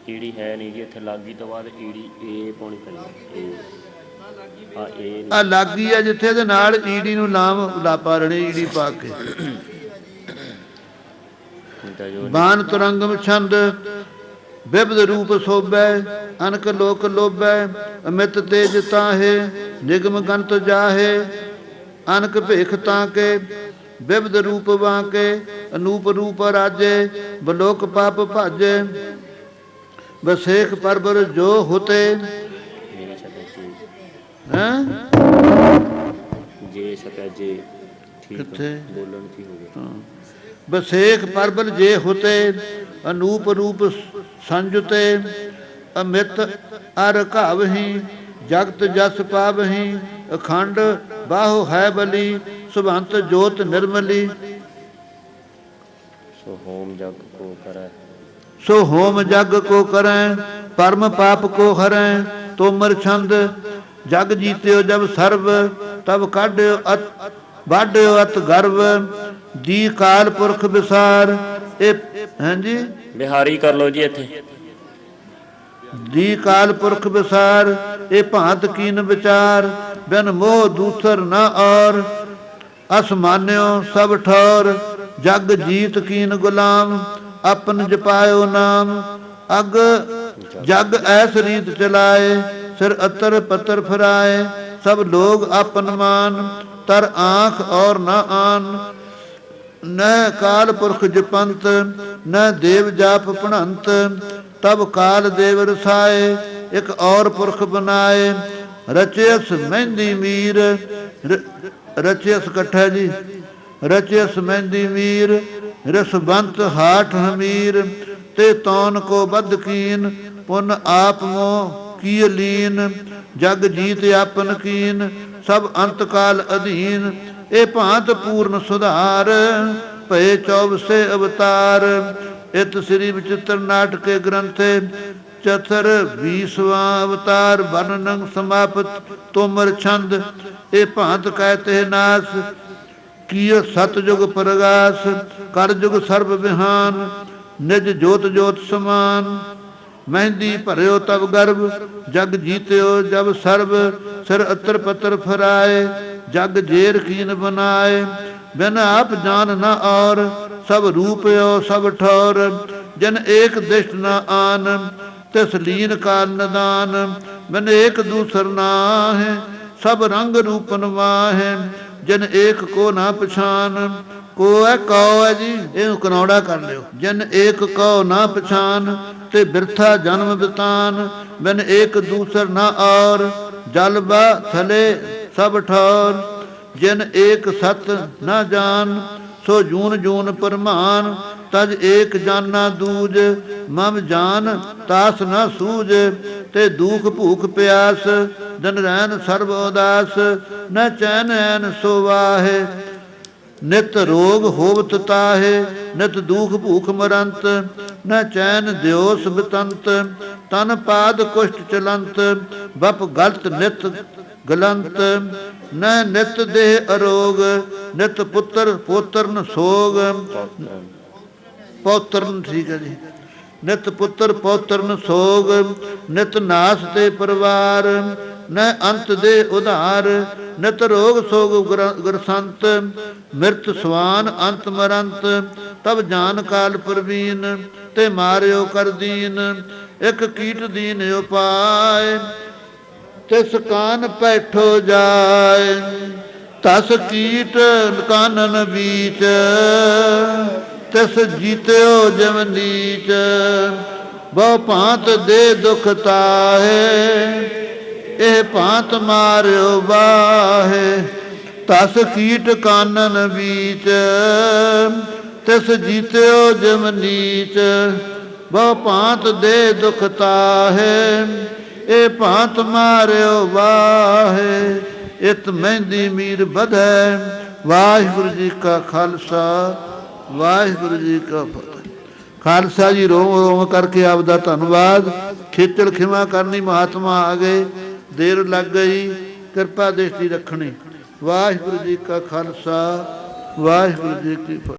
ईड़ी है नहीं जी इत्थे, लागी तो बाद ईड़ी ए पाउणी पैंदी, आ लागी है जिथे दे नाल ईड़ी नूं लाम लापा रणे, ईड़ी पा के। बान तुरंगम छंद बिबद रूप शोभै, अनक लोक लोभै, अमित तेज ताहे, निगम गंत जाहे, अनक भेख ताके, बिबद रूप बाके, अनूप रूप राजे, बलोक पाप भाजे, बसेख परबर जो होते हैं। जे छपया जे, ठीक बोलन की हो गया। बसेख परबल जे होते, अनूप रूप संजुते, अमित अर घावही, जगत जस पावही, अखंड बाहु है बली, सुभंत जोत निर्मली। सो होम जग को करे, सो होम जग को करें, परम पाप को हरें, तोमर छंद जग जीत्यो जब सर्व, तब काढ़्यो अत बाढ़्यो अत गर्व, जी काल पुरख विसार। हैं जी बिहारी कर लो जी इत्थे, ਦੀ ਕਾਲ ਪੁਰਖ ਵਿਸਾਰ, ਇਹ ਭਾਂਤ ਕੀਨ ਵਿਚਾਰ, ਬਿਨ ਮੋਹ ਦੂਸਰ ਨਾ ਔਰ, ਅਸਮਾਨਿਓ ਸਭ ਠੌਰ, ਜਗ ਜੀਤ ਕੀਨ ਗੁਲਾਮ, ਆਪਨ ਜਪਾਇਓ ਨਾਮ, ਅਗ ਜਗ ਐਸ ਰੀਤ ਚਲਾਏ, ਸਿਰ ਅਤਰ ਪਤਰ ਫਿਰਾਏ, ਸਭ ਲੋਗ ਆਪਨ ਮਾਨ, ਤਰ ਆਂਖ ਔਰ ਨਾ ਆਨ, ਨ ਕਾਲ ਪੁਰਖ ਜਪੰਤ, ਨ ਦੇਵ ਜਾਪ ਭਣੰਤ, ਤਬ ਕਾਲ ਦੇਵ ਰਸਾਏ, ਇਕ ਔਰ ਪੁਰਖ ਬਨਾਏ, ਰਚਿਅਸ ਮਹਿੰਦੀ ਮੀਰ, ਰਚਿਅਸ ਇਕੱਠਾ ਜੀ, ਰਚਿਅਸ ਮਹਿੰਦੀ ਮੀਰ, ਰਸਬੰਤ ਹਾਠ ਹਮੀਰ, ਤੇ ਤੌਨ ਕੋ ਬਦ ਕੀਨ, ਪੁਨ ਆਪ ਮੋ ਕੀ ਲੀਨ, ਜਗ ਜੀਤ ਆਪਨ ਕੀਨ, ਸਭ ਅੰਤ ਕਾਲ ਅਧੀਨ, ਇਹ ਭਾਂਤ ਪੂਰਨ ਸੁਧਾਰ, ਭਏ 24 ਅਵਤਾਰ, ਇਤ ਸ੍ਰੀ ਵਿਚਿਤ੍ਰ ਨਾਟਕੇ ਗ੍ਰੰਥੇ, ਚਤਰ 20ਵਾਂ ਅਵਤਾਰ, ਵਰਣਨ ਸਮਾਪਤ ਤੋਮਰ ਛੰਦ, ਇਹ ਭਾਂਤ ਕਹਿਤੇ ਨਾਸ, ਕੀਓ ਸਤਜੁਗ ਪ੍ਰਗਾਸ, ਕਰਜੁਗ ਸਰਬ ਵਿਹਾਨ, ਨਿਜ ਜੋਤ ਜੋਤ ਸਮਾਨ, ਮਹਿੰਦੀ ਭਰਿਓ ਤਬ ਗਰਭ, ਜਗ ਜੀਤਿਓ ਜਬ ਸਰਬ, ਸਿਰ ਅਤਰ ਪਤਰ ਫਰਾਏ, ਜਗ ਜੇਰ ਕੀਨ ਬਨਾਏ, ਬਿਨ ਆਪ ਜਾਨ ਨਾ ਔਰ, ਸਭ ਰੂਪਿਓ ਸਭ ਠੌਰ, ਜਨ ਏਕ ਦਿਸ਼ਟ ਨਾ ਆਨ, ਤਿਸ ਲੀਨ ਕਾਲ ਨਦਾਨ, ਬਿਨ ਏਕ ਦੂਸਰ ਨਾਹਿ, ਸਭ ਰੰਗ ਰੂਪਨ ਵਾਹਿ, ਜਨ ਏਕ ਕੋ ਨਾ ਪਛਾਨ, ਕੋ ਹੈ ਕਉ ਹੈ ਜੀ, ਇਹਨੂੰ ਕਨੌੜਾ ਕਰ ਲਿਓ, ਜਨ ਏਕ ਕਉ ਨਾ ਪਛਾਨ, ਤੇ ਬਿਰਥਾ ਜਨਮ ਬਿਤਾਨ, ਬਿਨ ਏਕ ਦੂਸਰ ਨਾ ਔਰ, ਜਲ ਬਾ ਥਲੇ ਸਭ ਠੌਰ, ਜਿਨ ਏਕ ਸਤ ਨਾ ਜਾਨ, ਸੋ ਜੂਨ ਜੂਨ ਪਰਮਾਨ, ਤਜ ਏਕ ਜਾਨਾ ਦੂਜ, ਮਮ ਜਾਨ ਤਾਸ ਨਾ ਸੂਝ, ਤੇ ਦੁਖ ਭੂਖ ਪਿਆਸ, ਦਿਨ ਰਹਿਨ ਸਰਬ ਉਦਾਸ, ਨ ਚੈਨ ਐਨ ਸੋ ਵਾਹੇ, ਨਿਤ ਰੋਗ ਹੋਵਤ ਤਾਹੇ, ਨਿਤ ਦੁਖ ਭੂਖ ਮਰੰਤ, ਨ ਚੈਨ ਦਿਓਸ ਬਿਤੰਤ, ਤਨ ਪਾਦ ਕੁਸ਼ਟ ਚਲੰਤ, ਬਪ ਗਲਤ ਨਿਤ ਗਲੰਤ, ਨ ਨਿਤ ਦੇਹ ਅਰੋਗ, ਨਿਤ ਪੁੱਤਰ ਪੋਤਰਨ ਸੋਗ, ਪੌਤਰਨ ਠੀਕ ਹੈ ਜੀ, ਨਿਤ ਪੁੱਤਰ ਪੌਤਰਨ ਸੋਗ, ਨਿਤ ਨਾਸ ਤੇ ਪਰਿਵਾਰ, ਨ ਅੰਤ ਦੇ ਉਧਾਰ, ਨਿਤ ਰੋਗ ਸੋਗ ਗੁਰਸੰਤ, ਮਿਰਤ ਸਵਾਨ ਅੰਤ ਮਰੰਤ, ਤਬ ਜਾਨ ਕਾਲ ਪ੍ਰਵੀਨ, ਤੇ ਮਾਰਿਓ ਕਰ ਦੀਨ, ਇਕ ਕੀਟ ਦੀਨ ਉਪਾਏ, ਤਿਸ ਕਾਨ ਪੈਠੋ ਜਾਏ, ਤਸ ਕੀਟ ਕਾਨਨ ਬੀਚ, ਤਿਸ ਜੀਤਿਓ ਜਮ ਨੀਚ, ਬਹੁ ਭਾਂਤ ਦੇ ਦੁਖ ਤਾਹੇ, ਇਹ ਭਾਂਤ ਮਾਰਿਓ ਬਾਹੇ, ਤਸ ਕੀਟ ਕਾਨਨ ਬੀਚ, ਤਿਸ ਜੀਤਿਓ ਜਮ ਨੀਚ, ਬਹੁ ਭਾਂਤ ਦੇ ਦੁਖ ਤਾਹੇ, ਇਹ ਭਾਂਤ ਮਾਰਿਓ ਬਾਹੇ, ਇਤ ਮਹਿੰਦੀ ਮੀਰ ਬਧੈ। ਵਾਹਿਗੁਰੂ ਜੀ ਕਾ ਖਾਲਸਾ, ਵਾਹਿਗੁਰੂ ਜੀ ਕਾ ਫਤਿਹ। ਖਾਲਸਾ ਜੀ ਰੋਮ ਰੋਮ ਕਰਕੇ ਆਪ ਦਾ ਧੰਨਵਾਦ। ਖੇਚਲ ਖਿਮਾ ਕਰਨੀ, ਮਹਾਤਮਾ ਆ ਗਏ, ਦੇਰ ਲੱਗ ਗਈ, ਕਿਰਪਾ ਦ੍ਰਿਸ਼ਟੀ ਰੱਖਣੀ। ਵਾਹਿਗੁਰੂ ਜੀ ਕਾ ਖਾਲਸਾ, ਵਾਹਿਗੁਰੂ ਜੀ ਕੀ ਫਤਿਹ।